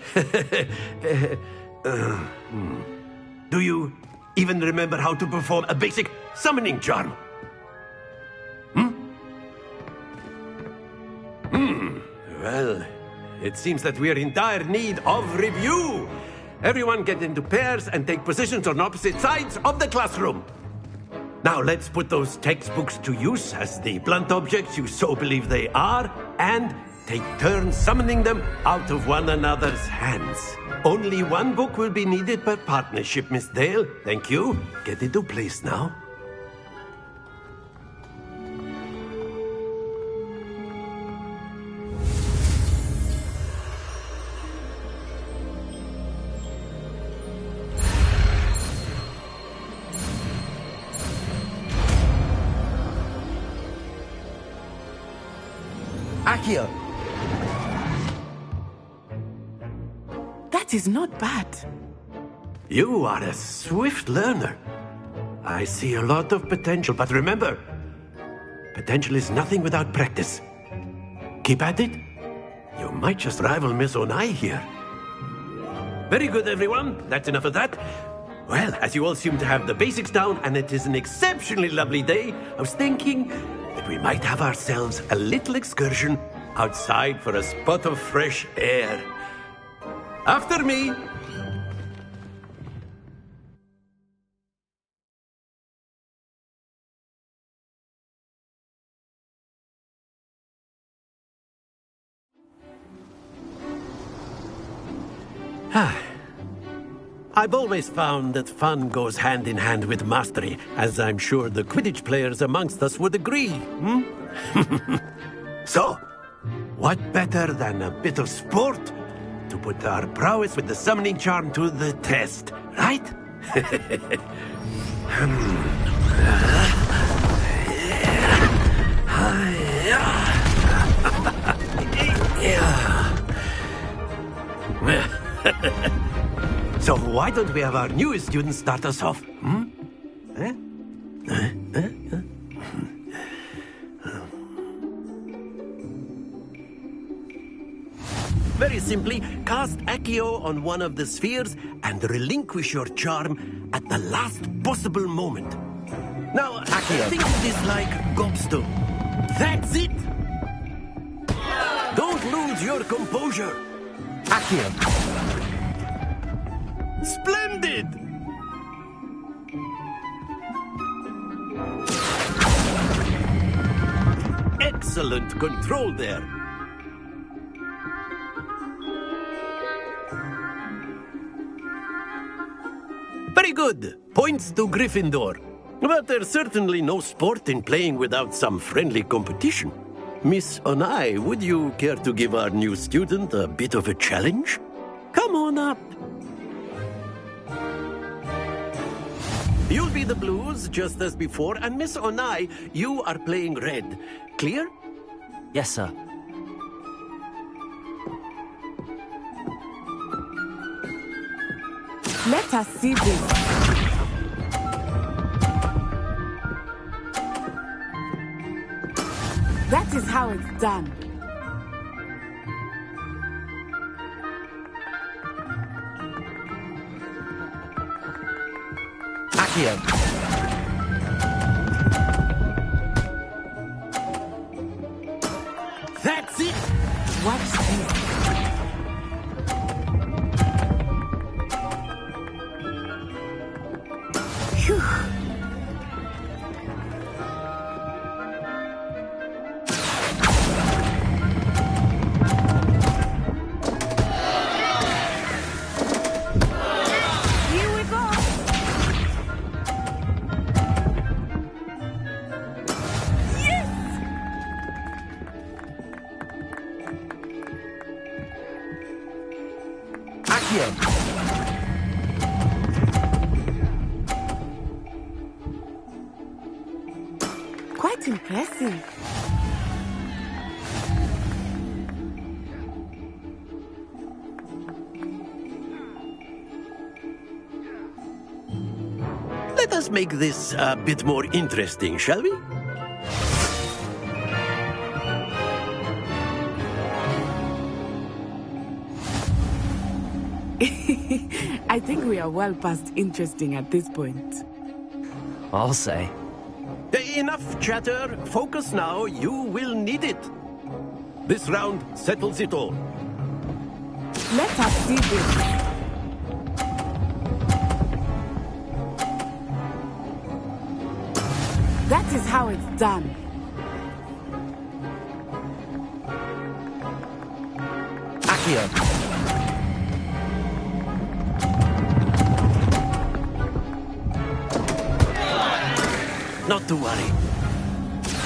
[SPEAKER 11] Do you even remember how to perform a basic summoning charm? Well, it seems that we are in dire need of review. Everyone get into pairs and take positions on opposite sides of the classroom. Now let's put those textbooks to use as the blunt objects you so believe they are, and take turns summoning them out of one another's hands. Only one book will be needed per partnership, Miss Dale. Thank you. Get into place now.
[SPEAKER 2] Accio!
[SPEAKER 17] That is not bad.
[SPEAKER 11] You are a swift learner. I see a lot of potential, but remember, potential is nothing without practice. Keep at it. You might just rival Miss Onai here. Very good, everyone. That's enough of that. Well, as you all seem to have the basics down, and it is an exceptionally lovely day, I was thinking that we might have ourselves a little excursion outside for a spot of fresh air. After me. I've always found that fun goes hand in hand with mastery, as I'm sure the Quidditch players amongst us would agree. So, what better than a bit of sport to put our prowess with the summoning charm to the test, right? So why don't we have our newest student start us off? Very simply, cast Accio on one of the spheres and relinquish your charm at the last possible moment. Now, Accio, think of this like gobstone. That's it! Don't lose your composure.
[SPEAKER 2] Accio!
[SPEAKER 11] Splendid! Excellent control there. good. Points to Gryffindor. But there's certainly no sport in playing without some friendly competition. Miss Onai, would you care to give our new student a bit of a challenge? Come on up. You'll be the blues, just as before, and Miss Onai, you are playing red. Clear?
[SPEAKER 2] Yes, sir.
[SPEAKER 17] Let us see this. That is how it's done.
[SPEAKER 2] Accio.
[SPEAKER 11] That's it!
[SPEAKER 17] Watch this. Phew. Quite impressive.
[SPEAKER 11] Let us make this a bit more interesting, shall we?
[SPEAKER 17] I think we are well past interesting at this point.
[SPEAKER 2] I'll say.
[SPEAKER 11] Enough chatter. Focus now. You will need it. This round settles it all.
[SPEAKER 17] Let us see this. That is how it's done.
[SPEAKER 2] Accio.
[SPEAKER 11] Not to worry.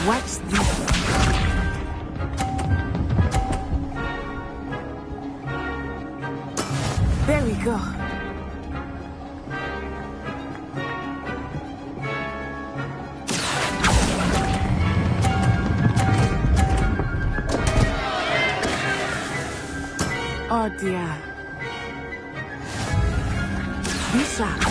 [SPEAKER 17] Watch this. There we go. Oh dear. Be sharp.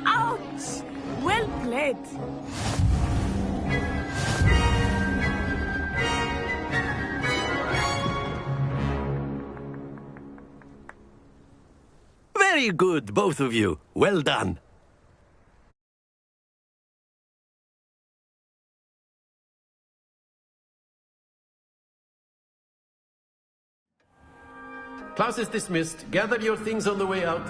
[SPEAKER 17] Ouch! Well played.
[SPEAKER 11] Very good, both of you. Well done. Class is dismissed. Gather your things on the way out.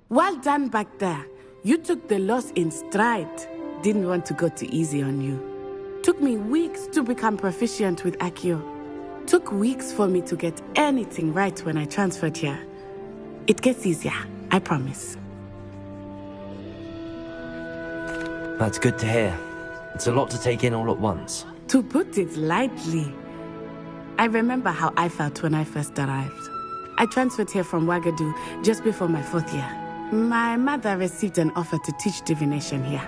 [SPEAKER 17] Well done back there. You took the loss in stride. Didn't want to go too easy on you. Took me weeks to become proficient with Accio. Took weeks for me to get anything right when I transferred here. It gets easier, I promise.
[SPEAKER 2] That's good to hear. It's a lot to take in all at once.
[SPEAKER 17] To put it lightly. I remember how I felt when I first arrived. I transferred here from Wagadu just before my 4th year. My mother received an offer to teach divination here.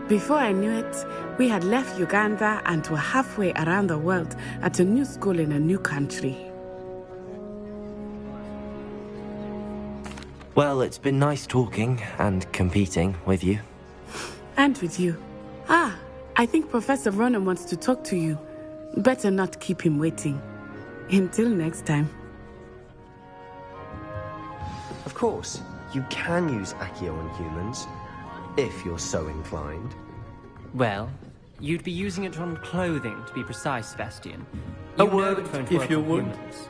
[SPEAKER 17] Before I knew it, we had left Uganda and were halfway around the world at a new school in a new country.
[SPEAKER 2] Well, it's been nice talking and competing with you.
[SPEAKER 17] And with you. Ah, I think Professor Ronan wants to talk to you. Better not keep him waiting. Until next time.
[SPEAKER 3] Of course, you can use Accio on humans, if you're so inclined.
[SPEAKER 4] Well, you'd be using it on clothing, to be precise, Sebastian.
[SPEAKER 11] A
[SPEAKER 4] You know
[SPEAKER 11] word,
[SPEAKER 4] it won't
[SPEAKER 11] if
[SPEAKER 4] work
[SPEAKER 11] you
[SPEAKER 4] on
[SPEAKER 11] would.
[SPEAKER 4] humans.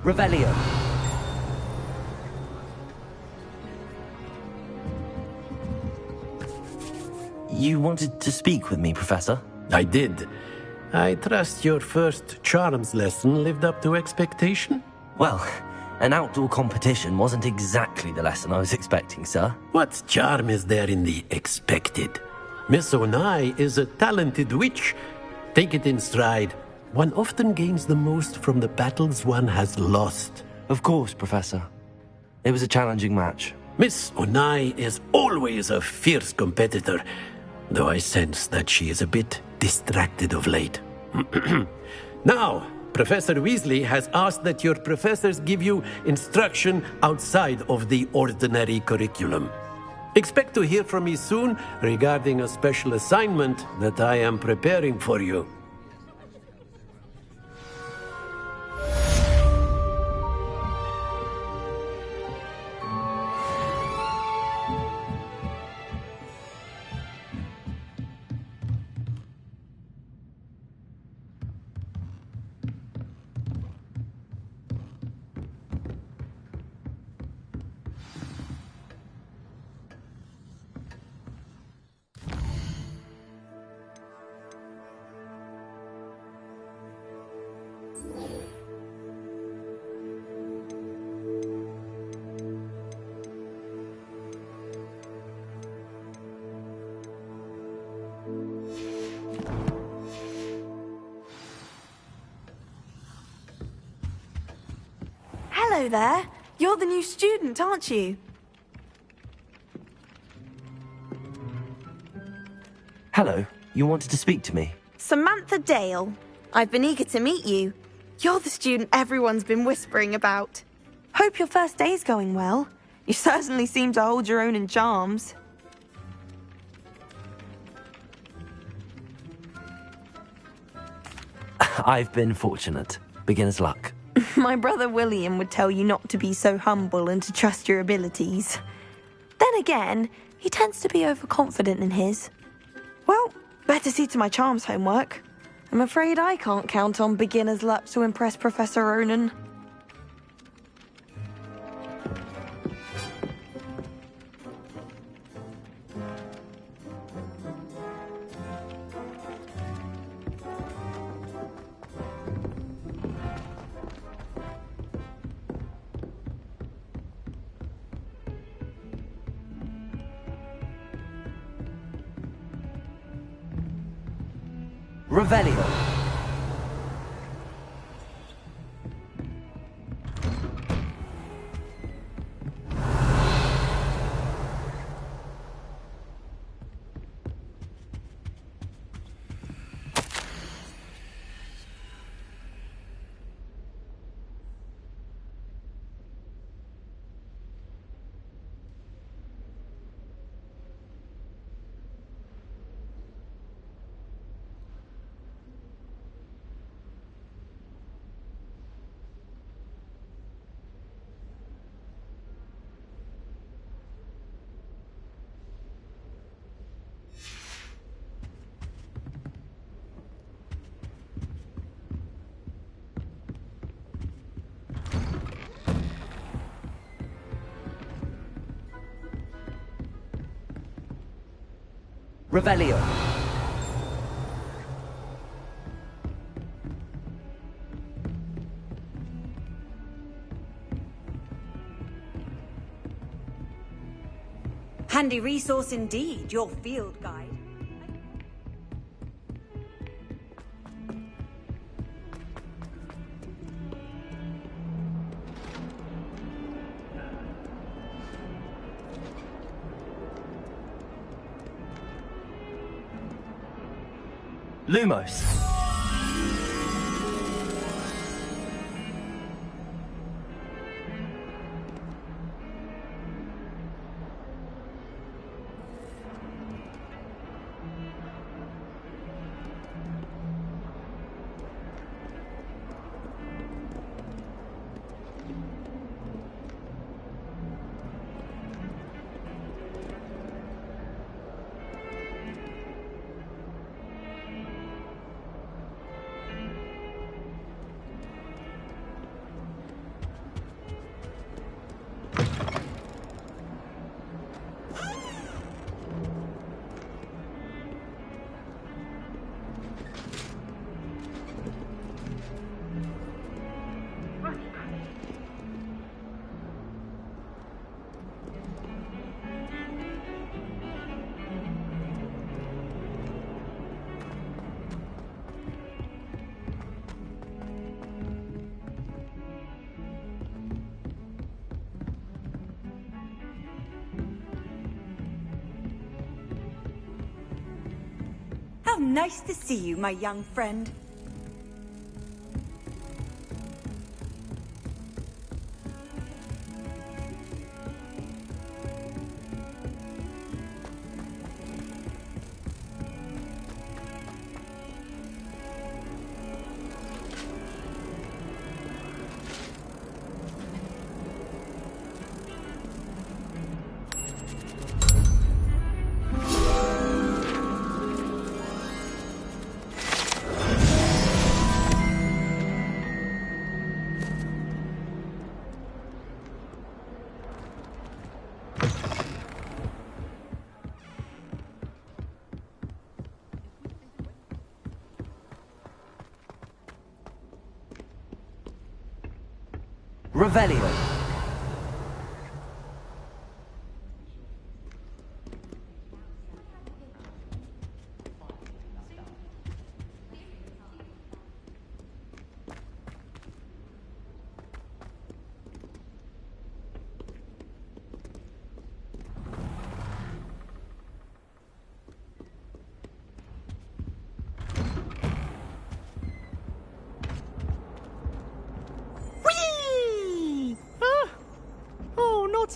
[SPEAKER 2] Revelio. You wanted to speak with me, Professor?
[SPEAKER 11] I did. I trust your first charms lesson lived up to expectation?
[SPEAKER 2] Well, an outdoor competition wasn't exactly the lesson I was expecting, sir.
[SPEAKER 11] What charm is there in the expected? Miss Onai is a talented witch. Take it in stride. One often gains the most from the battles one has lost.
[SPEAKER 2] Of course, Professor. It was a challenging match.
[SPEAKER 11] Miss Onai is always a fierce competitor, though I sense that she is a bit distracted of late. Now, Professor Weasley has asked that your professors give you instruction outside of the ordinary curriculum. Expect to hear from me soon regarding a special assignment that I am preparing for you.
[SPEAKER 8] Hello there. You're the new student, aren't you?
[SPEAKER 2] Hello. You wanted to speak to me?
[SPEAKER 8] Samantha Dale. I've been eager to meet you. You're the student everyone's been whispering about. Hope your first day's going well. You certainly seem to hold your own in charms.
[SPEAKER 2] I've been fortunate. Beginner's luck.
[SPEAKER 8] My brother William would tell you not to be so humble and to trust your abilities. Then again, he tends to be overconfident in his. Well, better see to my charms homework. I'm afraid I can't count on beginner's luck to impress Professor Ronan.
[SPEAKER 2] Revelio. Revelio.
[SPEAKER 10] Handy resource indeed, your field guide.
[SPEAKER 2] Lumos.
[SPEAKER 10] Nice to see you, my young friend.
[SPEAKER 2] Revelio.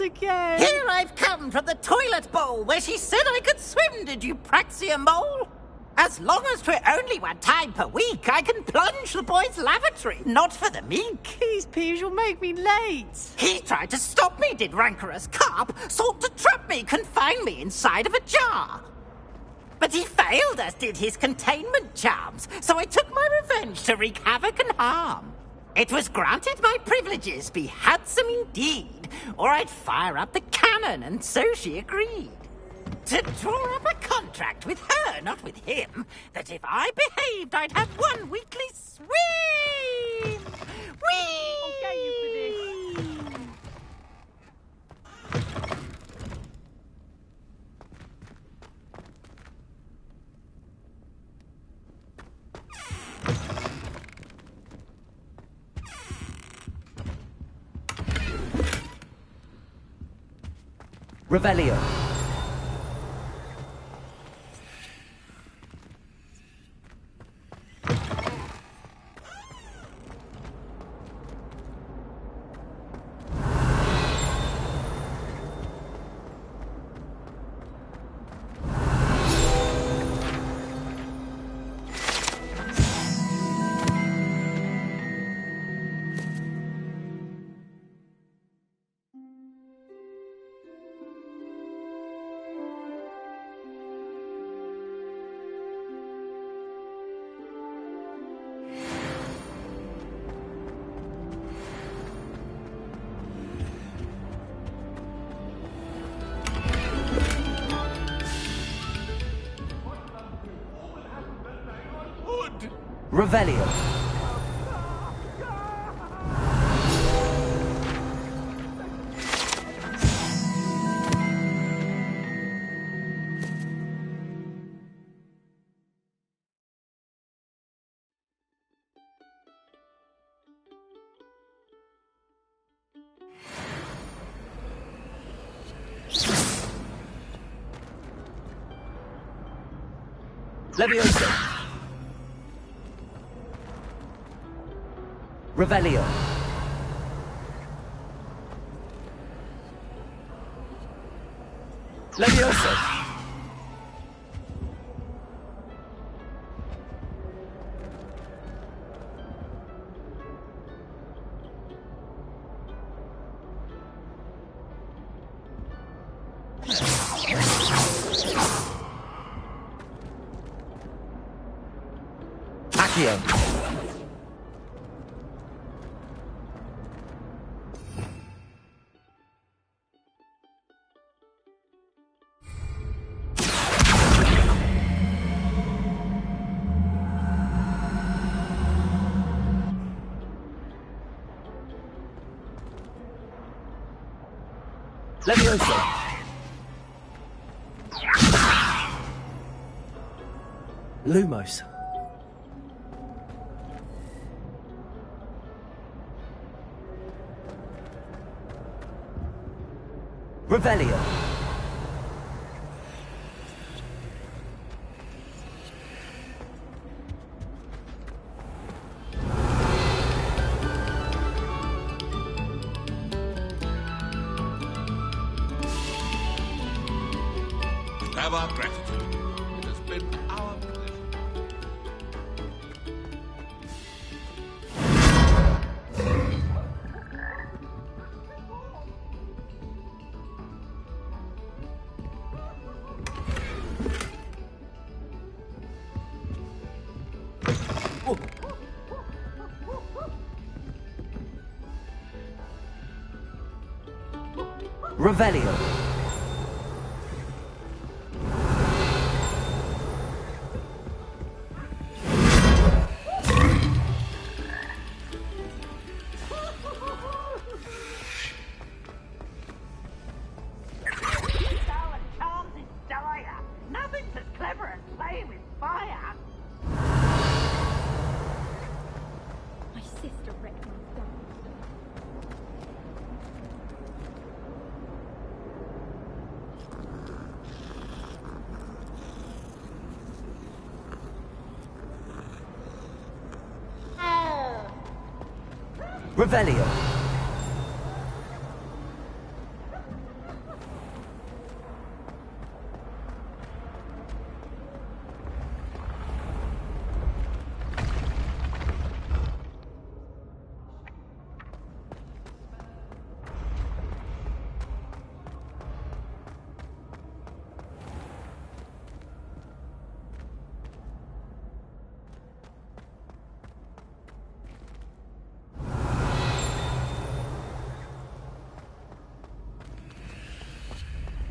[SPEAKER 15] Again. Here I've come from the toilet bowl where she said I could swim, did you praxia mole? As long as 'twere only one time per week, I can plunge the boy's lavatory, not for the meek. These peas will make me late. He tried to stop me, did rancorous carp, sought to trap me, confine me inside of a jar. But he failed, as did his containment charms, so I took my revenge to wreak havoc and harm. It was granted my privileges be handsome indeed, or I'd fire up the cannon, and so she agreed. To draw up a contract with her, not with him, that if I behaved, I'd have one weekly swim! Whee! Okay, you for this.
[SPEAKER 2] Revelio. Revelio. Levioso. Revelio. Levioso. Accio. Levioso. Lumos. Revelio.
[SPEAKER 14] have our gratitude. It has been our pleasure.
[SPEAKER 2] Revelio.
[SPEAKER 15] Nothing's as clever as playing with fire.
[SPEAKER 7] My sister wrecked my dog.
[SPEAKER 2] Revelio.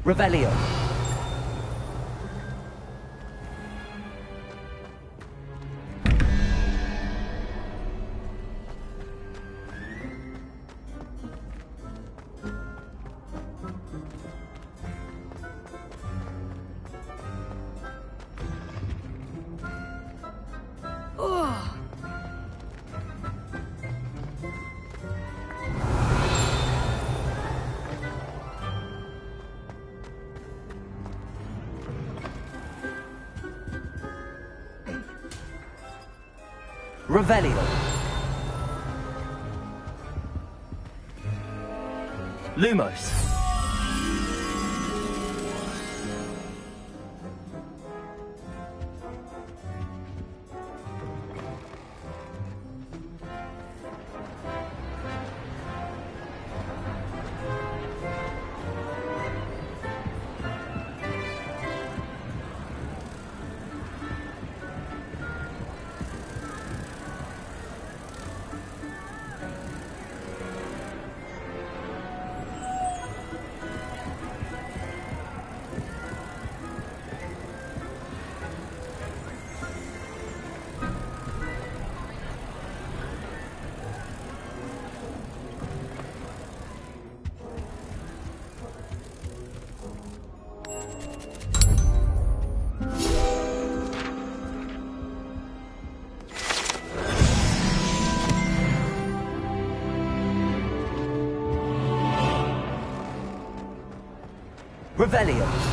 [SPEAKER 2] Revelio. Revelio. Lumos. Revelio.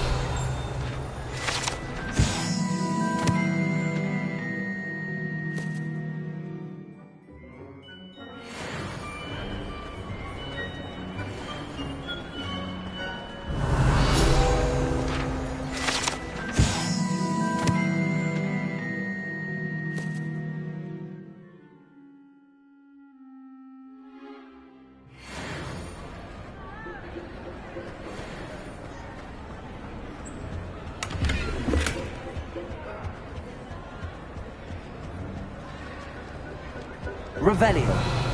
[SPEAKER 2] Revelio.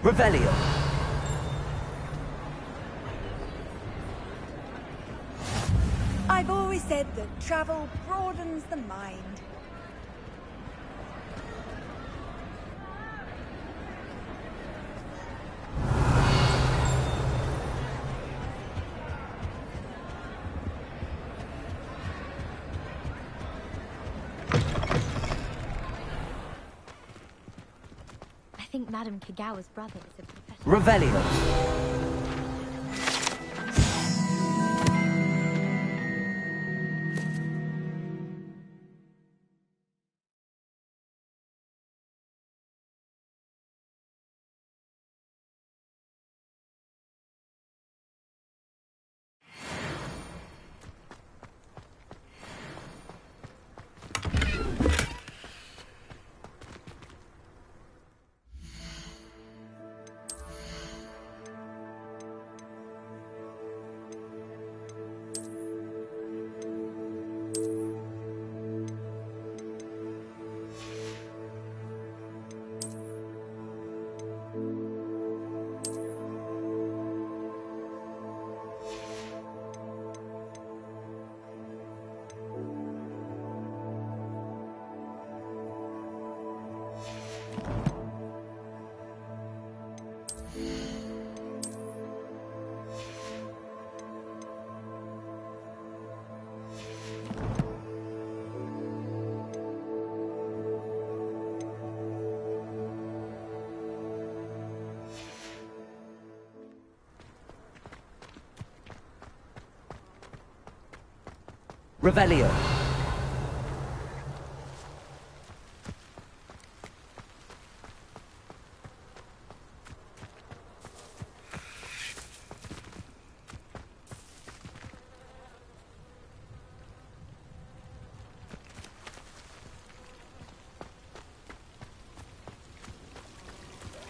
[SPEAKER 2] Revelio.
[SPEAKER 10] I've always said that travel broadens the mind.
[SPEAKER 7] I think Madame Kagawa's brother is a professor.
[SPEAKER 2] Revelio. Revelio.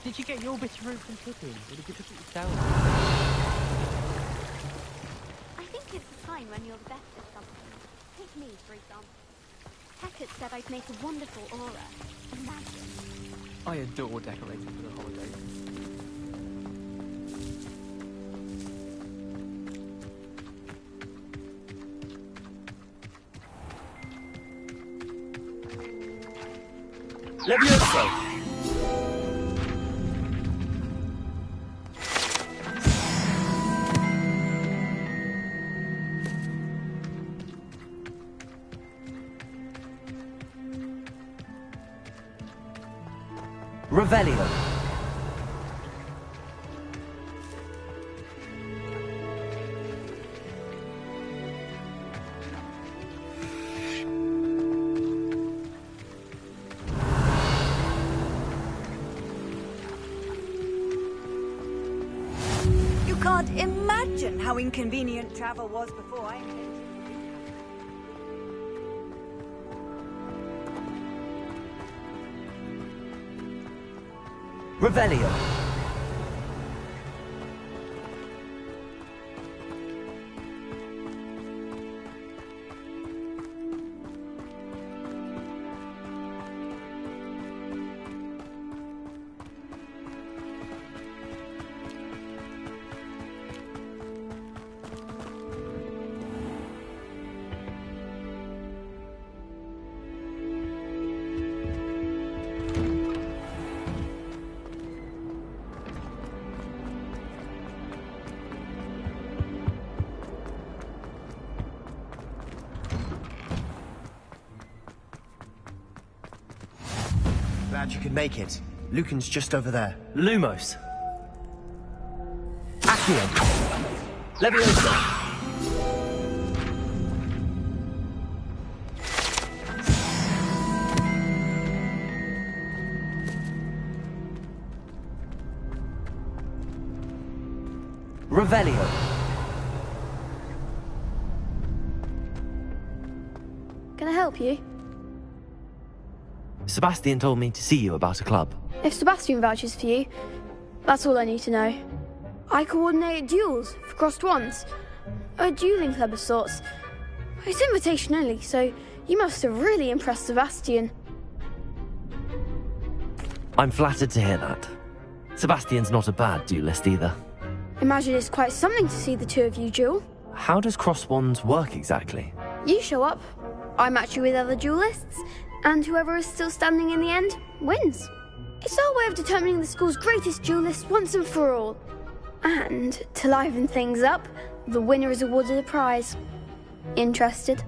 [SPEAKER 4] Did you get your bit of root from Pippin? Or did you took it down?
[SPEAKER 7] I think it's a sign when you're the best at something. Take me, for example. Hackett said I'd make a wonderful aura. Imagine.
[SPEAKER 4] I adore decorating for the holidays.
[SPEAKER 2] Levioso. Revelio.
[SPEAKER 10] You can't imagine how inconvenient travel was before I invented it.
[SPEAKER 2] Revelio.
[SPEAKER 3] Glad you could make it. Lucan's just over there.
[SPEAKER 2] Lumos. Accio. Levioso. Revelio.
[SPEAKER 18] Can I help you?
[SPEAKER 2] Sebastian told me to see you about a club.
[SPEAKER 18] If Sebastian vouches for you, that's all I need to know. I coordinate duels for crossed wands. A dueling club of sorts. It's invitation only, so you must have really impressed Sebastian.
[SPEAKER 2] I'm flattered to hear that. Sebastian's not a bad duelist either.
[SPEAKER 18] Imagine it's quite something to see the two of you duel.
[SPEAKER 2] How does cross wands work exactly?
[SPEAKER 18] You show up, I match you with other duelists, and whoever is still standing in the end wins. It's our way of determining the school's greatest duelist once and for all. And to liven things up, the winner is awarded a prize. Interested?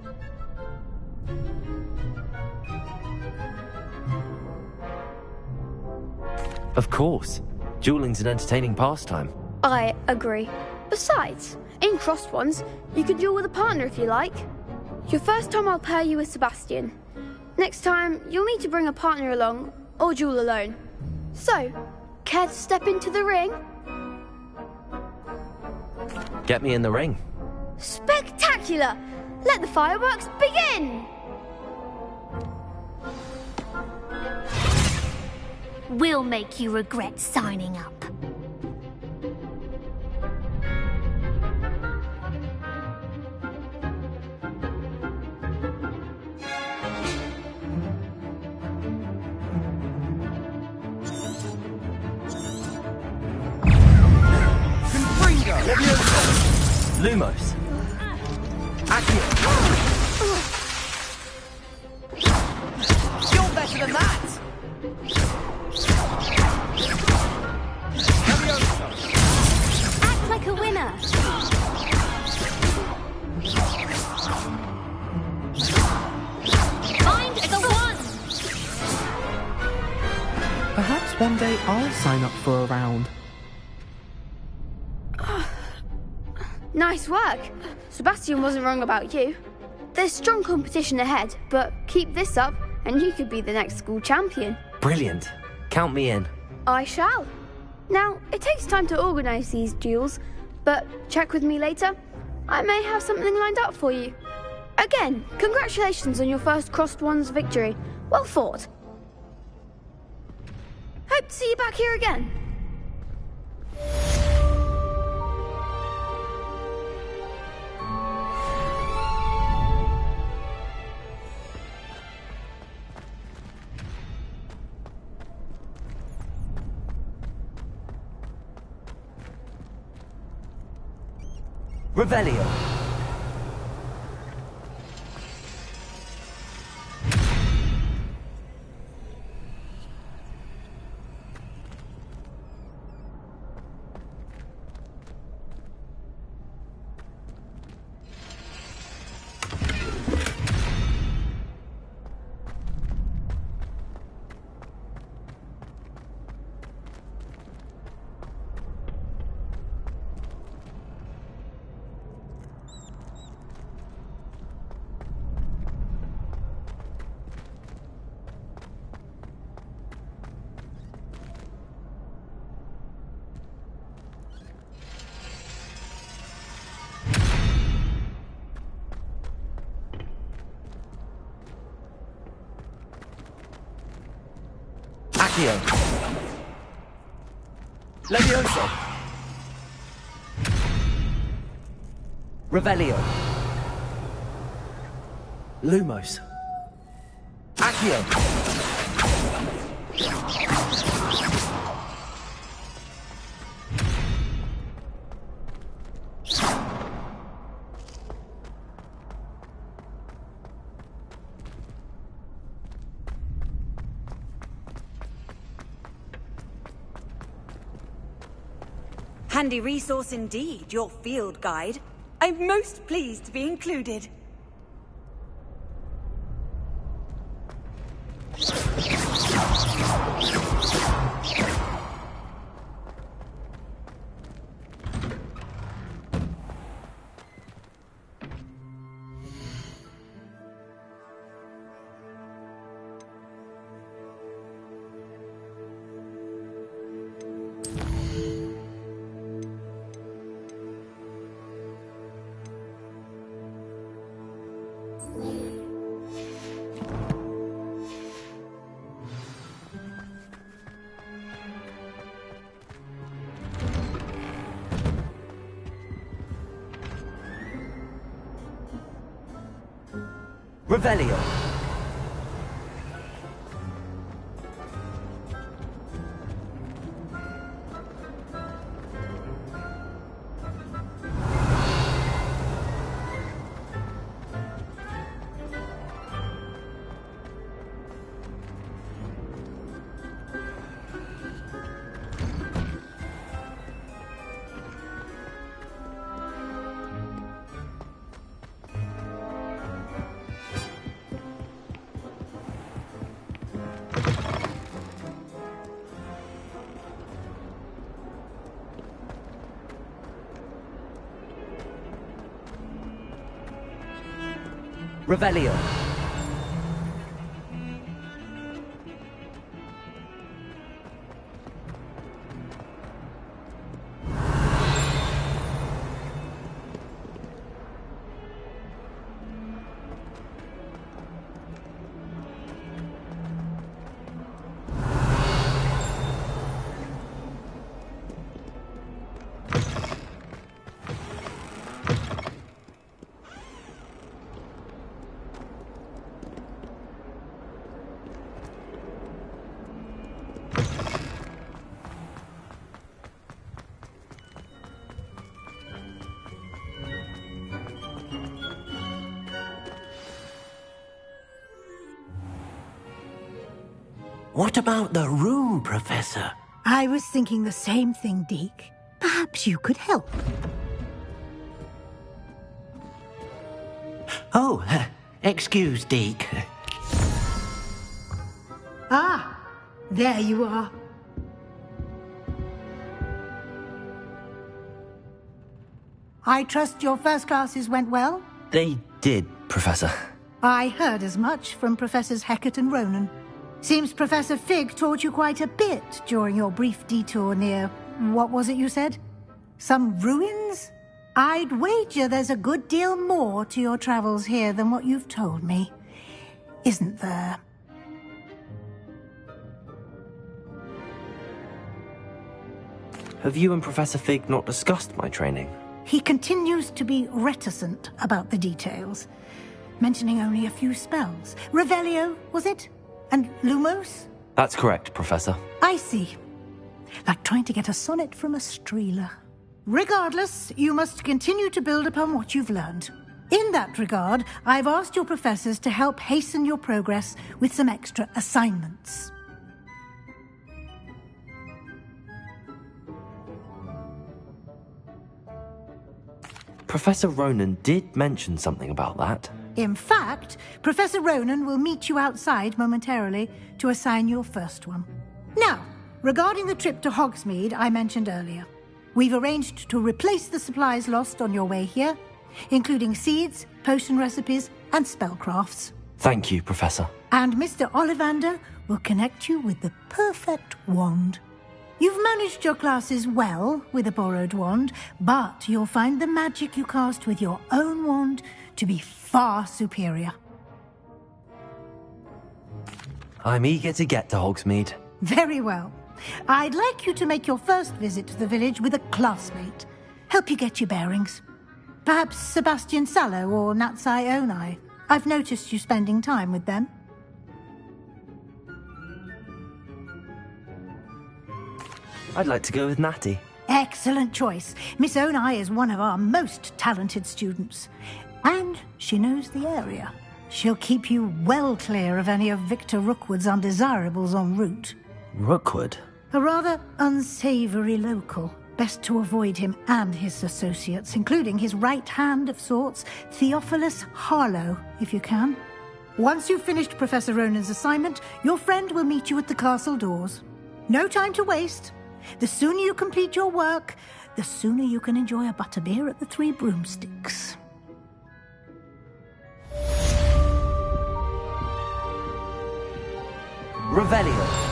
[SPEAKER 2] Of course. Dueling's an entertaining pastime.
[SPEAKER 18] I agree. Besides, in crossed ones, you can duel with a partner if you like. Your first time I'll pair you with Sebastian. Next time, you'll need to bring a partner along, or duel alone. So, care to step into the ring?
[SPEAKER 2] Get me in the ring.
[SPEAKER 18] Spectacular! Let the fireworks begin!
[SPEAKER 12] We'll make you regret signing up.
[SPEAKER 2] Lumos.
[SPEAKER 15] You're better than that!
[SPEAKER 12] Act like a winner. Find the one.
[SPEAKER 16] Perhaps one day I'll sign up for a round.
[SPEAKER 18] Nice work. Sebastian wasn't wrong about you. There's strong competition ahead, but keep this up and you could be the next school champion.
[SPEAKER 2] Brilliant. Count me in.
[SPEAKER 18] I shall. Now, it takes time to organise these duels, but check with me later. I may have something lined up for you. Again, congratulations on your first crossed wands victory. Well fought. Hope to see you back here again.
[SPEAKER 2] Revelio. Levioso. Revelio. Lumos. Accio.
[SPEAKER 10] Handy resource indeed, your field guide. I'm most pleased to be included.
[SPEAKER 2] Revelio. Revelio.
[SPEAKER 11] What about the room, Professor?
[SPEAKER 1] I was thinking the same thing, Deke. Perhaps you could help.
[SPEAKER 11] Oh, excuse, Deke.
[SPEAKER 1] Ah, there you are. I trust your first classes went well?
[SPEAKER 2] They did, Professor.
[SPEAKER 1] I heard as much from Professors Hecat and Ronan. Seems Professor Fig taught you quite a bit during your brief detour near... what was it you said? Some ruins? I'd wager there's a good deal more to your travels here than what you've told me. Isn't there?
[SPEAKER 2] Have you and Professor Fig not discussed my training?
[SPEAKER 1] He continues to be reticent about the details, mentioning only a few spells. Revelio, was it? And Lumos?
[SPEAKER 2] That's correct, Professor.
[SPEAKER 1] I see. Like trying to get a sonnet from a streeler. Regardless, you must continue to build upon what you've learned. In that regard, I've asked your professors to help hasten your progress with some extra assignments.
[SPEAKER 2] Professor Ronan did mention something about that.
[SPEAKER 1] In fact, Professor Ronan will meet you outside momentarily to assign your first one. Now, regarding the trip to Hogsmeade I mentioned earlier, we've arranged to replace the supplies lost on your way here, including seeds, potion recipes, and spellcrafts.
[SPEAKER 2] Thank you, Professor.
[SPEAKER 1] And Mr. Ollivander will connect you with the perfect wand. You've managed your classes well with a borrowed wand, but you'll find the magic you cast with your own wand to be far superior.
[SPEAKER 2] I'm eager to get to Hogsmeade.
[SPEAKER 1] Very well. I'd like you to make your first visit to the village with a classmate. Help you get your bearings. Perhaps Sebastian Sallow or Natsai Onai. I've noticed you spending time with them.
[SPEAKER 2] I'd like to go with Natty.
[SPEAKER 1] Excellent choice. Miss Onai is one of our most talented students. And she knows the area. She'll keep you well clear of any of Victor Rookwood's undesirables en route.
[SPEAKER 2] Rookwood?
[SPEAKER 1] A rather unsavory local. Best to avoid him and his associates, including his right hand of sorts, Theophilus Harlow, if you can. Once you've finished Professor Ronan's assignment, your friend will meet you at the castle doors. No time to waste. The sooner you complete your work, the sooner you can enjoy a butterbeer at the Three Broomsticks.
[SPEAKER 2] Revelio.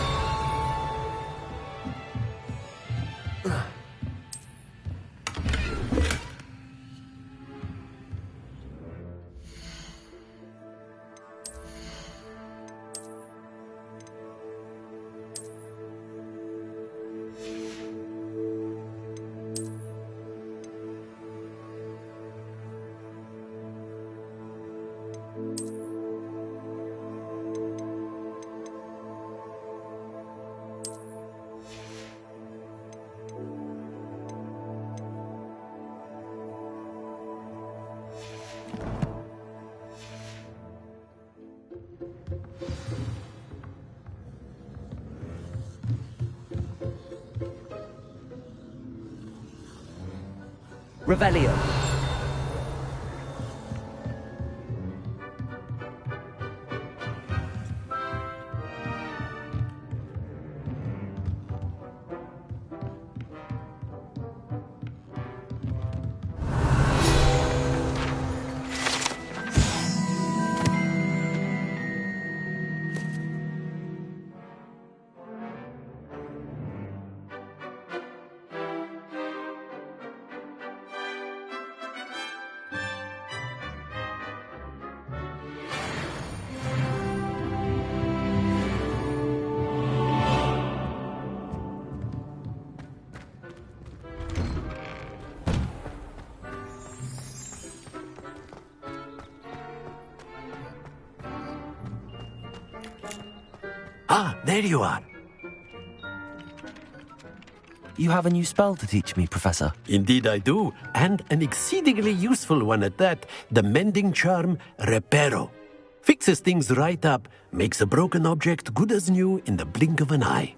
[SPEAKER 2] Revelio.
[SPEAKER 11] Ah, there you are.
[SPEAKER 2] You have a new spell to teach me, Professor.
[SPEAKER 11] Indeed I do, and an exceedingly useful one at that. The mending charm, Reparo. Fixes things right up, makes a broken object good as new in the blink of an eye.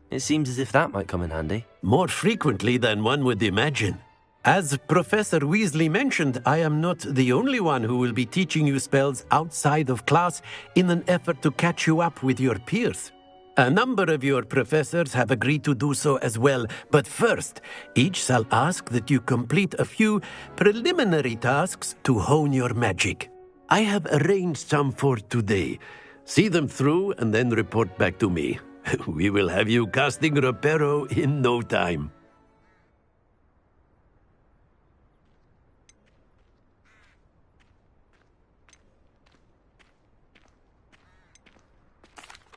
[SPEAKER 2] It seems as if that might come in handy.
[SPEAKER 11] More frequently than one would imagine. As Professor Weasley mentioned, I am not the only one who will be teaching you spells outside of class in an effort to catch you up with your peers. A number of your professors have agreed to do so as well, but first, each shall ask that you complete a few preliminary tasks to hone your magic. I have arranged some for today. See them through and then report back to me. We will have you casting Reparo in no time.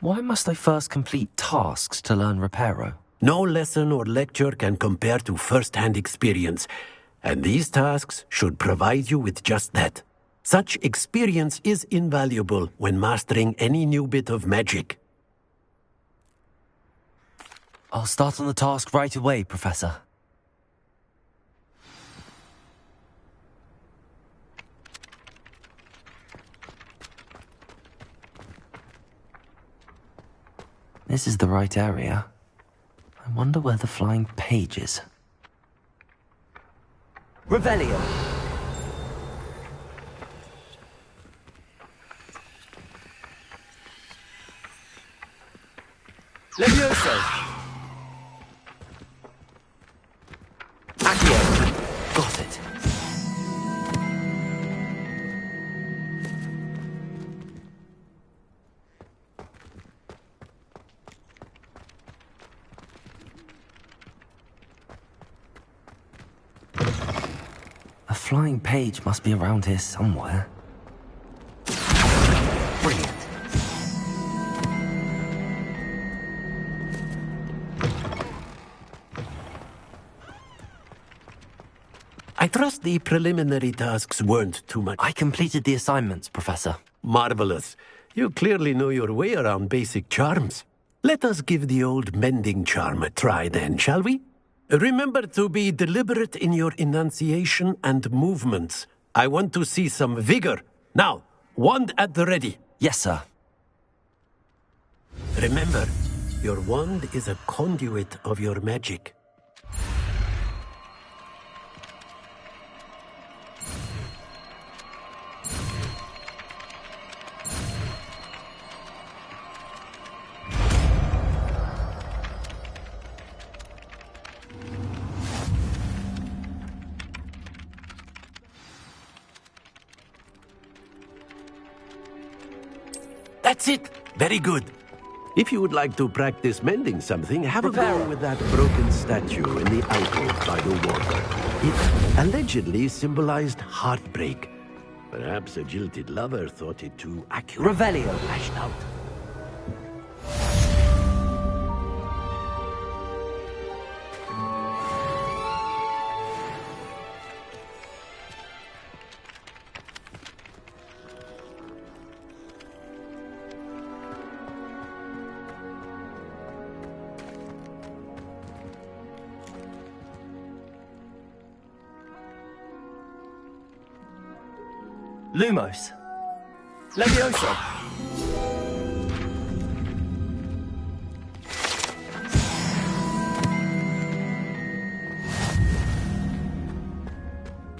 [SPEAKER 2] Why must I first complete tasks to learn Reparo?
[SPEAKER 11] No lesson or lecture can compare to first-hand experience, and these tasks should provide you with just that. Such experience is invaluable when mastering any new bit of magic.
[SPEAKER 2] I'll start on the task right away, Professor. This is the right area. I wonder where the flying page is. Revelio! Levioso! Accio! Got it. A flying page must be around here somewhere. Brilliant.
[SPEAKER 11] I trust the preliminary tasks weren't too much.
[SPEAKER 2] I completed the assignments, Professor.
[SPEAKER 11] Marvelous. You clearly know your way around basic charms. Let us give the old mending charm a try then, shall we? Remember to be deliberate in your enunciation and movements. I want to see some vigor. Now, wand at the ready.
[SPEAKER 2] Yes, sir.
[SPEAKER 11] Remember, your wand is a conduit of your magic. That's it. Very good. If you would like to practice mending something, have a go with that broken statue in the alcove by the water. It allegedly symbolized heartbreak. Perhaps a jilted lover thought it too accurate.
[SPEAKER 2] Revelio.
[SPEAKER 11] Lashed out.
[SPEAKER 2] Lumos. Levioso.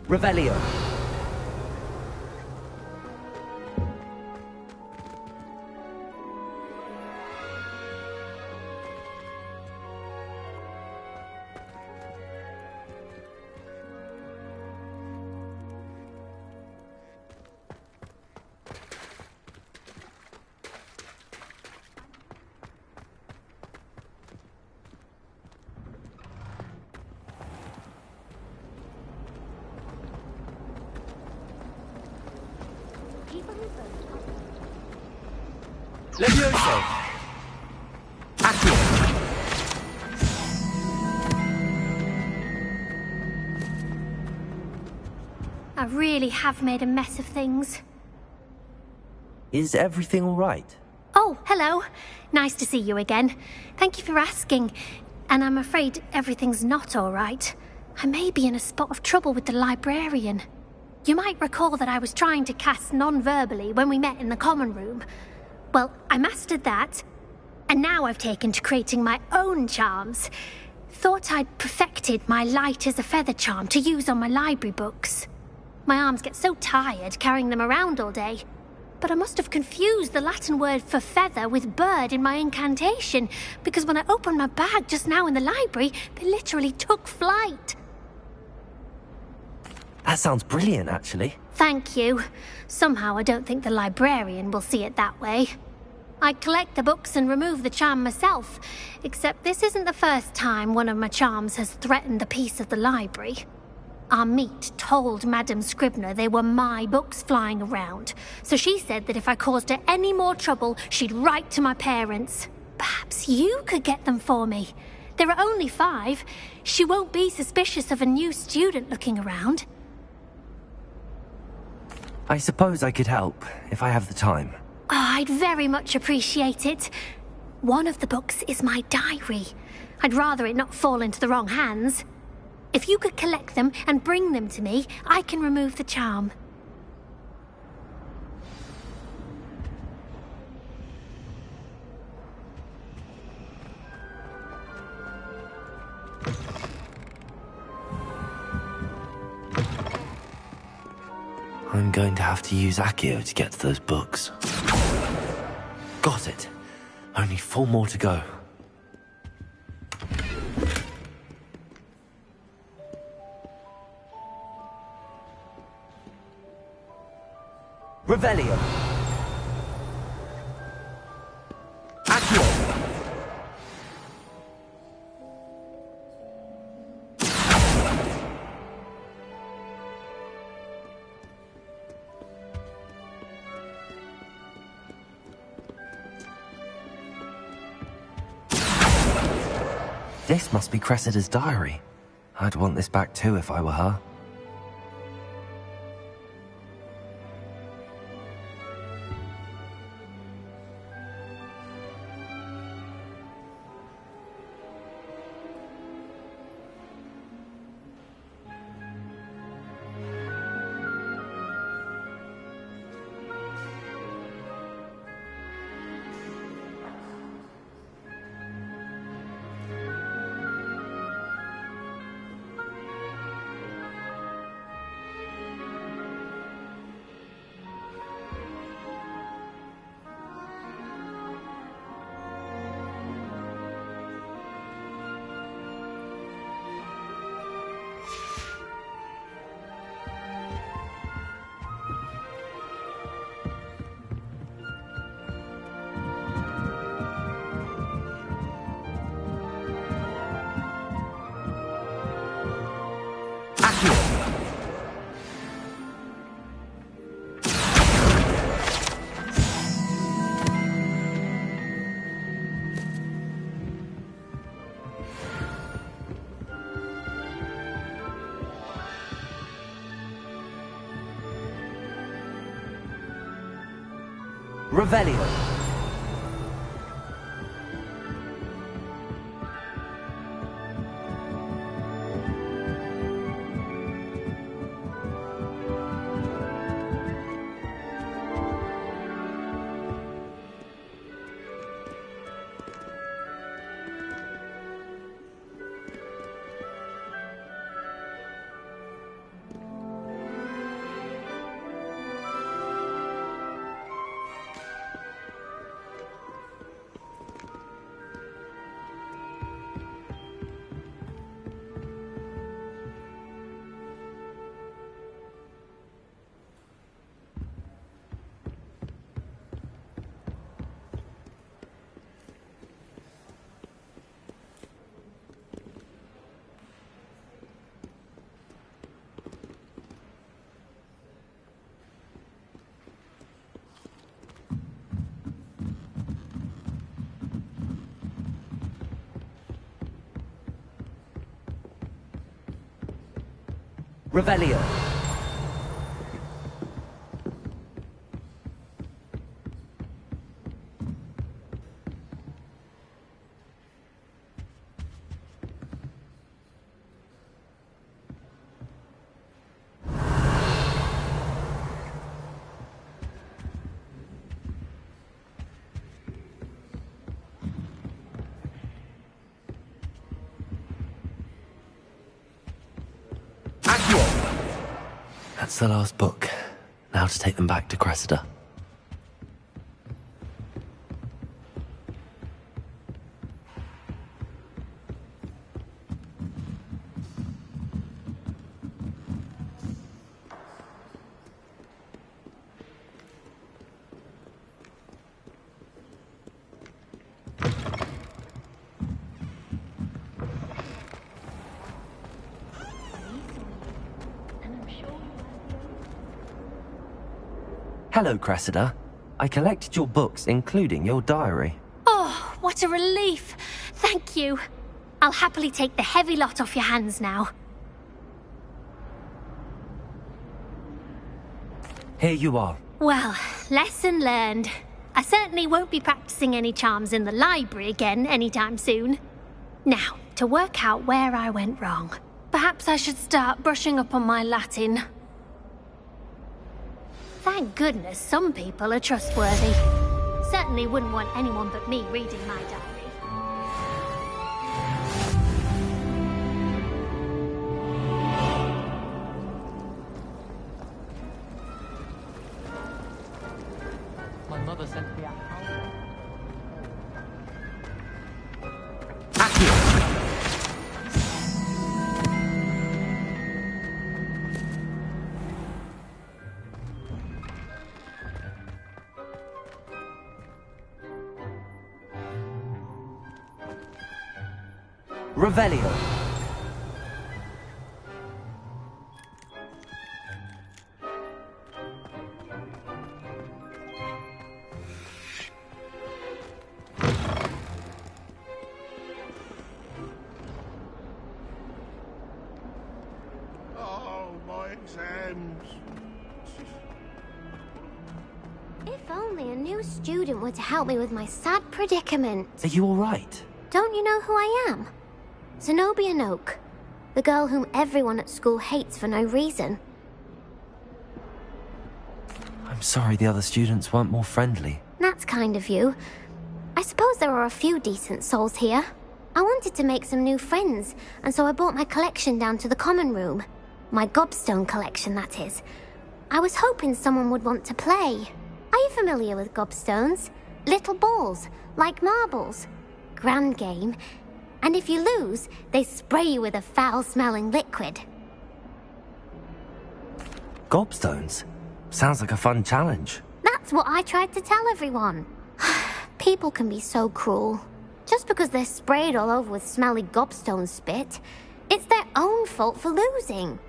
[SPEAKER 2] Revelio. Levioso. Accio.
[SPEAKER 12] I really have made a mess of things.
[SPEAKER 2] Is everything all right?
[SPEAKER 12] Oh, hello. Nice to see you again. Thank you for asking. And I'm afraid everything's not all right. I may be in a spot of trouble with the librarian. You might recall that I was trying to cast non-verbally when we met in the common room. Well, I mastered that, and now I've taken to creating my own charms. Thought I'd perfected my light as a feather charm to use on my library books. My arms get so tired carrying them around all day. But I must have confused the Latin word for feather with bird in my incantation, because when I opened my bag just now in the library, they literally took flight.
[SPEAKER 2] That sounds brilliant, actually.
[SPEAKER 12] Thank you. Somehow I don't think the librarian will see it that way. I collect the books and remove the charm myself, except this isn't the first time one of my charms has threatened the peace of the library. Our meet told Madame Scribner they were my books flying around, so she said that if I caused her any more trouble, she'd write to my parents. Perhaps you could get them for me. There are only 5. She won't be suspicious of a new student looking around.
[SPEAKER 2] I suppose I could help, if I have the time.
[SPEAKER 12] Oh, I'd very much appreciate it. One of the books is my diary. I'd rather it not fall into the wrong hands. If you could collect them and bring them to me, I can remove the charm.
[SPEAKER 2] I'm going to have to use Accio to get to those books. Got it. Only 4 more to go. Revelio. Accio. This must be Cressida's diary. I'd want this back too if I were her. Revelio. Revelio. That's the last book. Now to take them back to Cressida. Hello, Cressida. I collected your books, including your diary.
[SPEAKER 12] Oh, what a relief. Thank you. I'll happily take the heavy lot off your hands now.
[SPEAKER 2] Here you are.
[SPEAKER 12] Well, lesson learned. I certainly won't be practicing any charms in the library again anytime soon. Now, to work out where I went wrong. Perhaps I should start brushing up on my Latin. Thank goodness some people are trustworthy. Certainly wouldn't want anyone but me reading my diary.
[SPEAKER 4] My mother sent me out.
[SPEAKER 2] Revelio.
[SPEAKER 14] Oh, my exams.
[SPEAKER 7] If only a new student were to help me with my sad predicament.
[SPEAKER 2] Are you all right?
[SPEAKER 7] Don't you know who I am? Zenobia Noak, the girl whom everyone at school hates for no reason.
[SPEAKER 2] I'm sorry the other students weren't more friendly.
[SPEAKER 7] That's kind of you. I suppose there are a few decent souls here. I wanted to make some new friends, and so I brought my collection down to the common room. My gobstone collection, that is. I was hoping someone would want to play. Are you familiar with gobstones? Little balls, like marbles. Grand game. And if you lose, they spray you with a foul-smelling liquid.
[SPEAKER 2] Gobstones? Sounds like a fun challenge.
[SPEAKER 7] That's what I tried to tell everyone. People can be so cruel. Just because they're sprayed all over with smelly gobstone spit, it's their own fault for losing.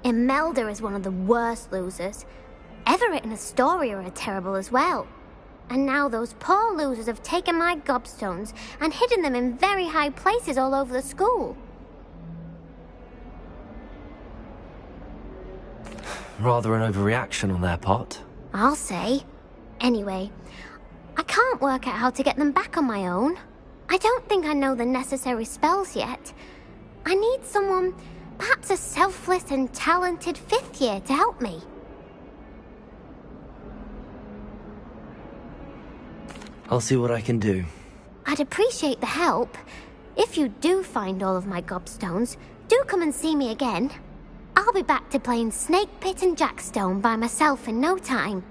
[SPEAKER 7] Imelda is one of the worst losers. Everett and Astoria are terrible as well. And now those poor losers have taken my gobstones and hidden them in very high places all over the school.
[SPEAKER 2] Rather an overreaction on their part.
[SPEAKER 7] I'll say. Anyway, I can't work out how to get them back on my own. I don't think I know the necessary spells yet. I need someone, perhaps a selfless and talented fifth year to help me.
[SPEAKER 2] I'll see what I can do.
[SPEAKER 7] I'd appreciate the help. If you do find all of my gobstones, do come and see me again. I'll be back to playing Snake Pit and Jackstone by myself in no time.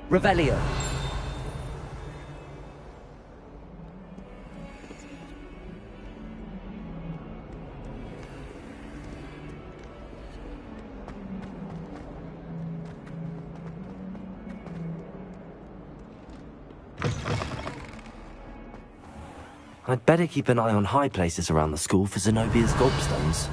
[SPEAKER 2] Revelio. I'd better keep an eye on high places around the school for Zenobia's gobstones.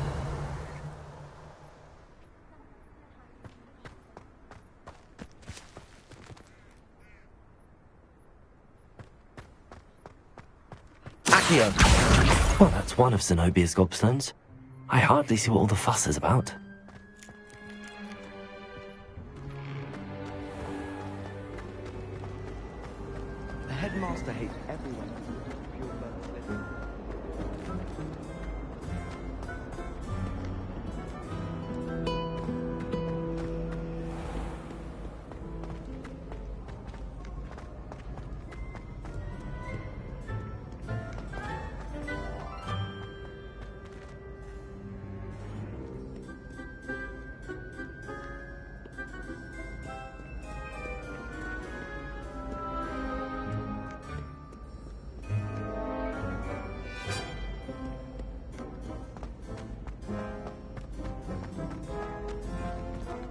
[SPEAKER 2] Accio! Well, that's one of Zenobia's gobstones. I hardly see what all the fuss is about.
[SPEAKER 16] The headmaster hates everyone.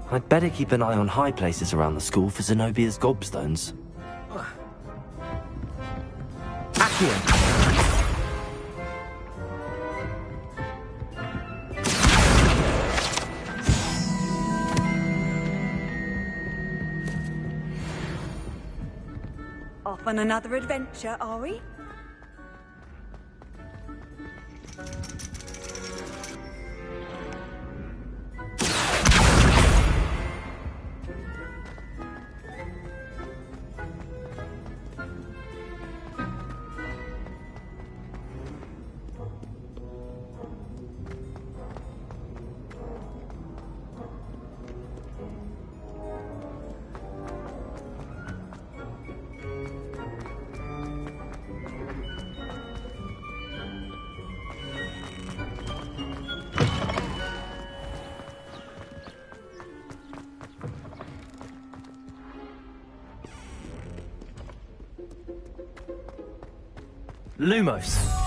[SPEAKER 2] I'd better keep an eye on high places around the school for Zenobia's gobstones. Accio!
[SPEAKER 10] Off on another adventure, are we?
[SPEAKER 2] Lumos!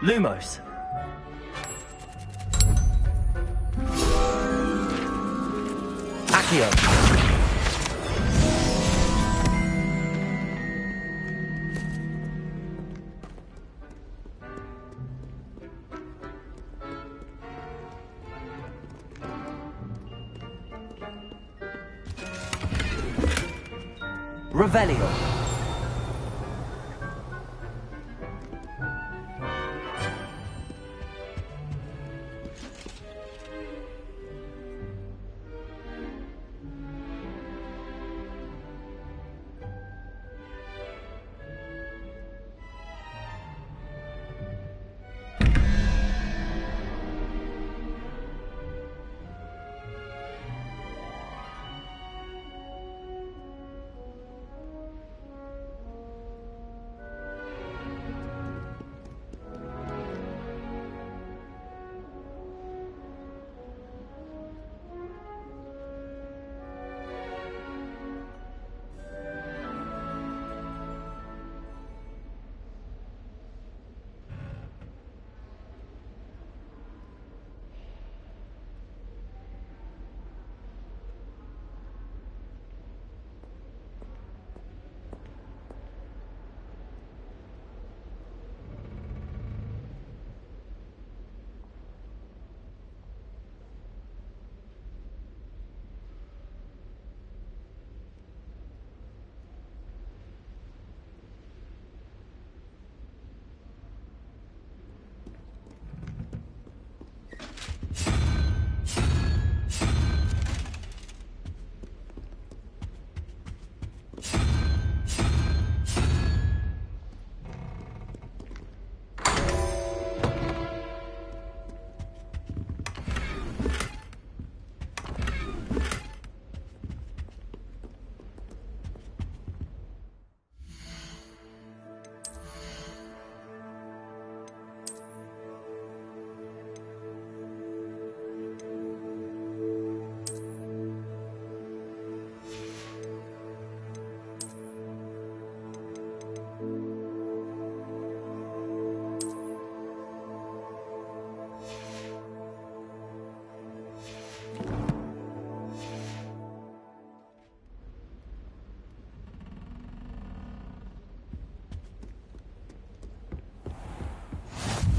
[SPEAKER 2] Lumos! Accio! Revelio!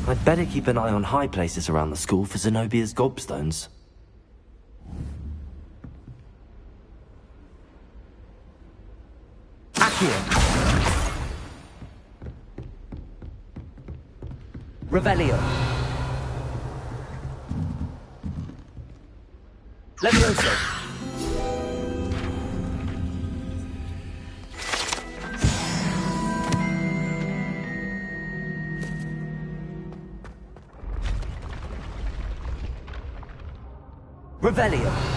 [SPEAKER 2] I'd better keep an eye on high places around the school for Zenobia's gobstones. Accio! Revelio! Levioso! Revelio.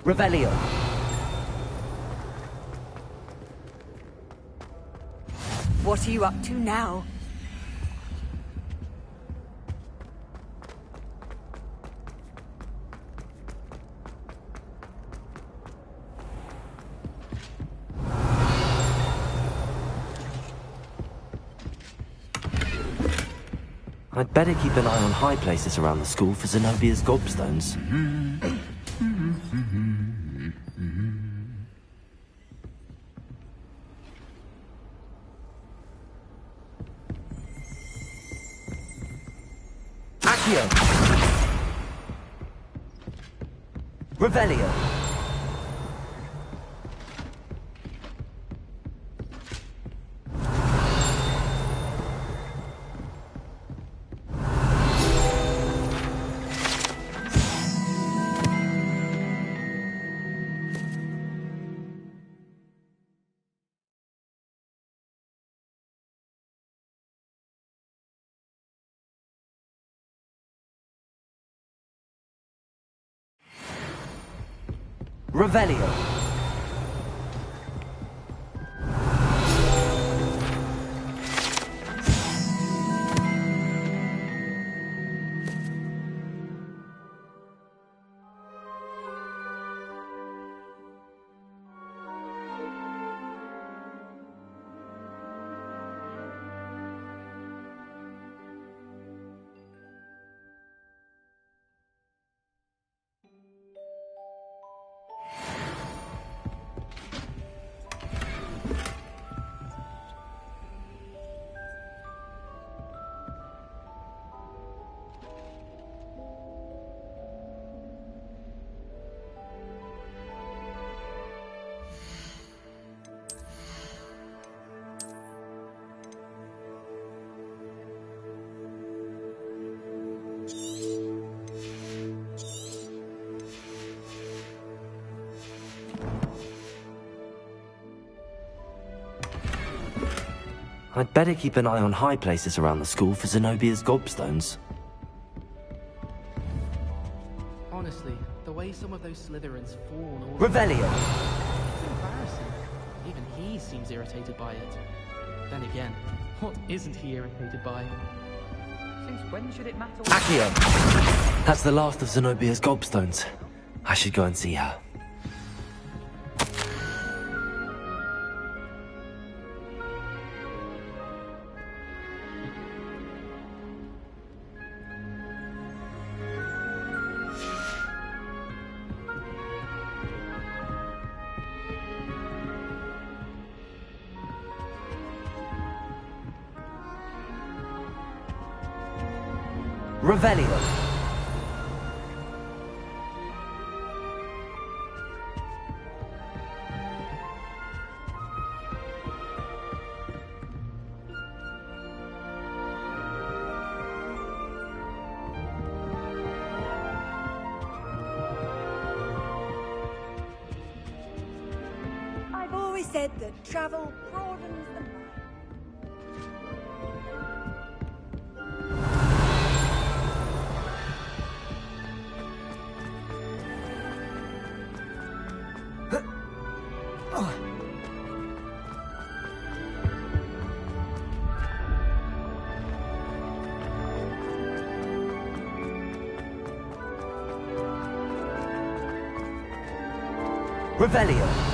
[SPEAKER 2] Revelio.
[SPEAKER 10] What are you up to now?
[SPEAKER 2] I'd better keep an eye on high places around the school for Zenobia's gobstones. Accio! Revelio! Revelio. I'd better keep an eye on high places around the school for Zenobia's gobstones.
[SPEAKER 4] Honestly, the way some of those Slytherins fawn all...
[SPEAKER 2] Revelio!
[SPEAKER 4] It's embarrassing. Even he seems irritated by it. Then again, what isn't he irritated by? Since when should it matter?
[SPEAKER 2] Accio! That's the last of Zenobia's gobstones. I should go and see her. Revelio.
[SPEAKER 10] I've always said that travel broadens the mind.
[SPEAKER 2] Revelio.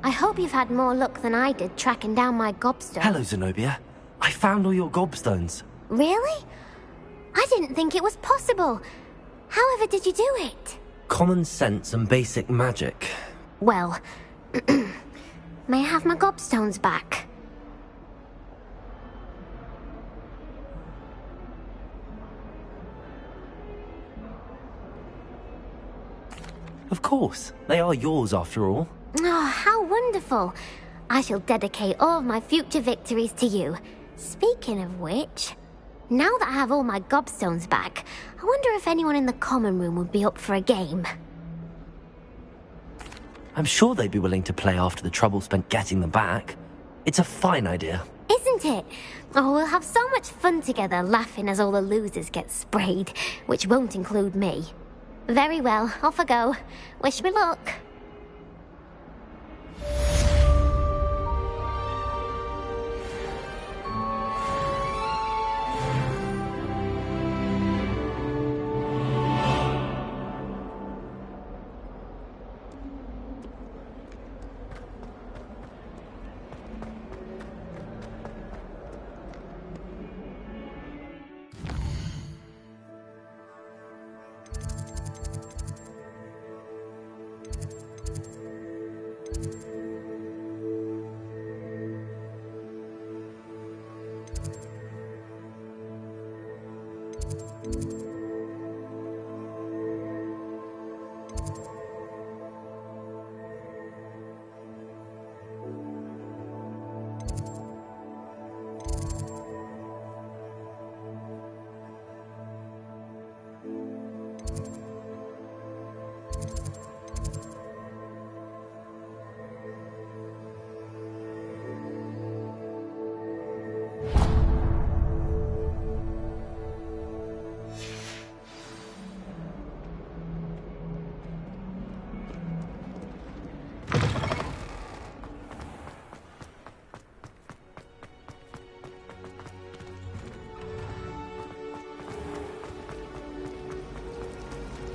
[SPEAKER 7] I hope you've had more luck than I did tracking down my gobstone.
[SPEAKER 2] Hello, Zenobia. I found all your gobstones.
[SPEAKER 7] Really? I didn't think it was possible. However did you do it?
[SPEAKER 2] Common sense and basic magic.
[SPEAKER 7] Well, may I have my gobstones back?
[SPEAKER 2] Of course. They are yours after all.
[SPEAKER 7] Oh, how wonderful. I shall dedicate all of my future victories to you. Speaking of which, now that I have all my gobstones back, I wonder if anyone in the common room would be up for a game.
[SPEAKER 2] I'm sure they'd be willing to play after the trouble spent getting them back. It's a fine idea.
[SPEAKER 7] Isn't it? Oh, we'll have so much fun together laughing as all the losers get sprayed, which won't include me. Very well, off I go. Wish me luck.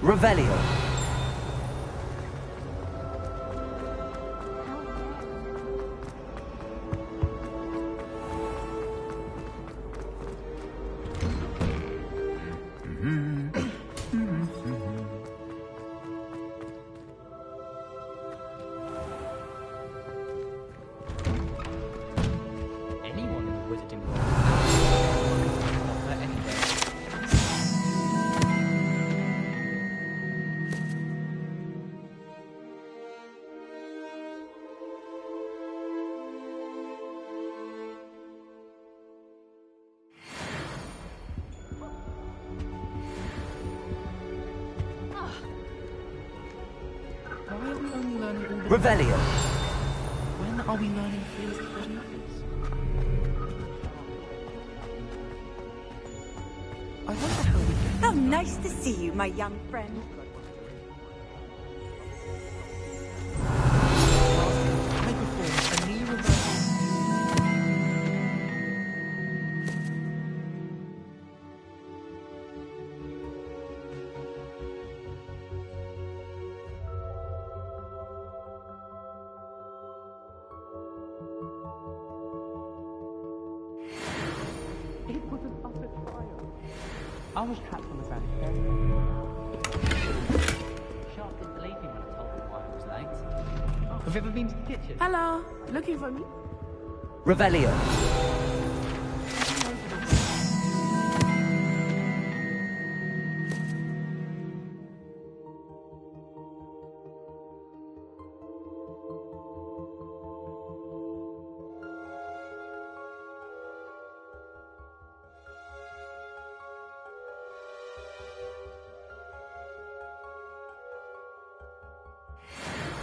[SPEAKER 2] Revelio.
[SPEAKER 4] Anyone in the wizarding world offer anywhere. Why are we only learning all the
[SPEAKER 2] Revelio.
[SPEAKER 4] When are we learning fields for methods? I wonder how we can...
[SPEAKER 10] How nice to see you, my young friend.
[SPEAKER 4] I perform a knee reversal. It was an utter triumph. I was trapped on the sand. Sharp didn't believe me when I told him why I was late. Have you ever been to the kitchen?
[SPEAKER 17] Hello, looking for me?
[SPEAKER 2] Revelio.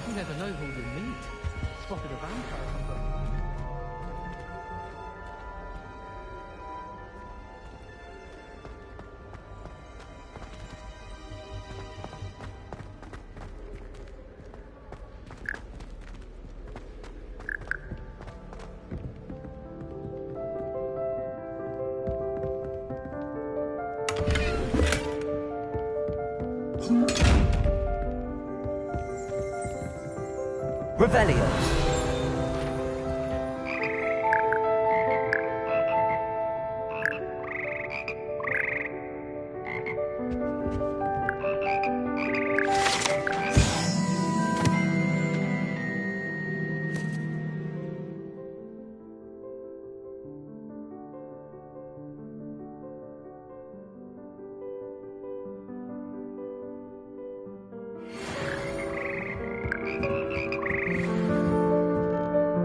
[SPEAKER 4] You never know who you'll meet. Spotted a vampire somewhere.
[SPEAKER 2] Revelio.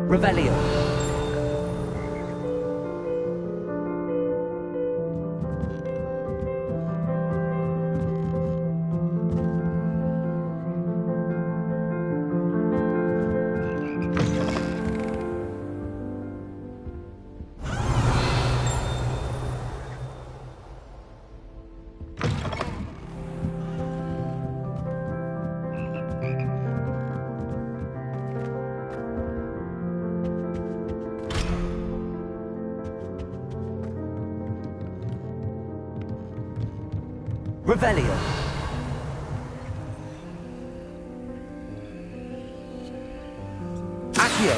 [SPEAKER 2] Revelio. Revelio. Accio.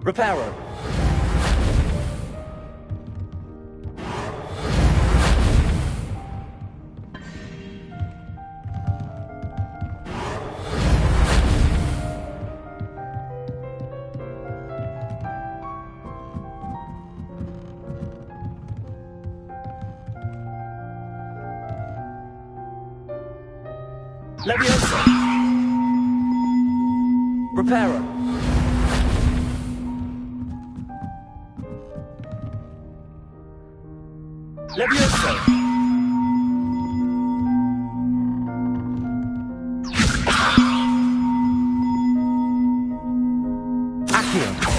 [SPEAKER 2] Reparo. Leviosa. Reparo. Leviosa. Accio.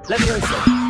[SPEAKER 2] Leviosa.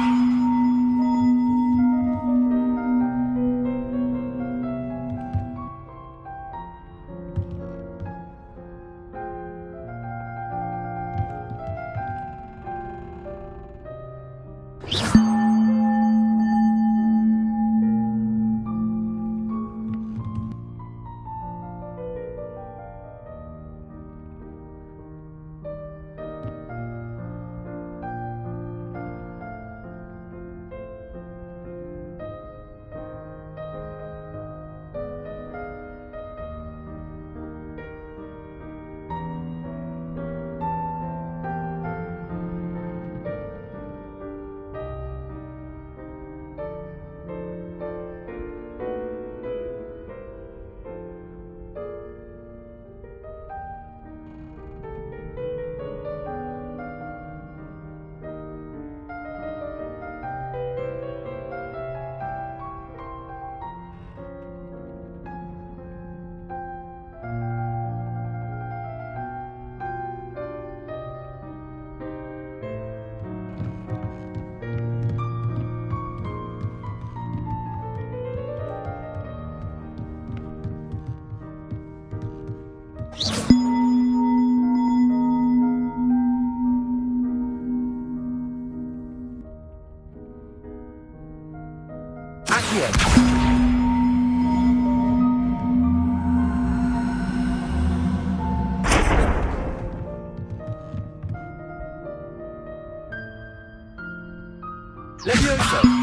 [SPEAKER 2] Leviosa.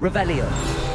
[SPEAKER 2] Revelio.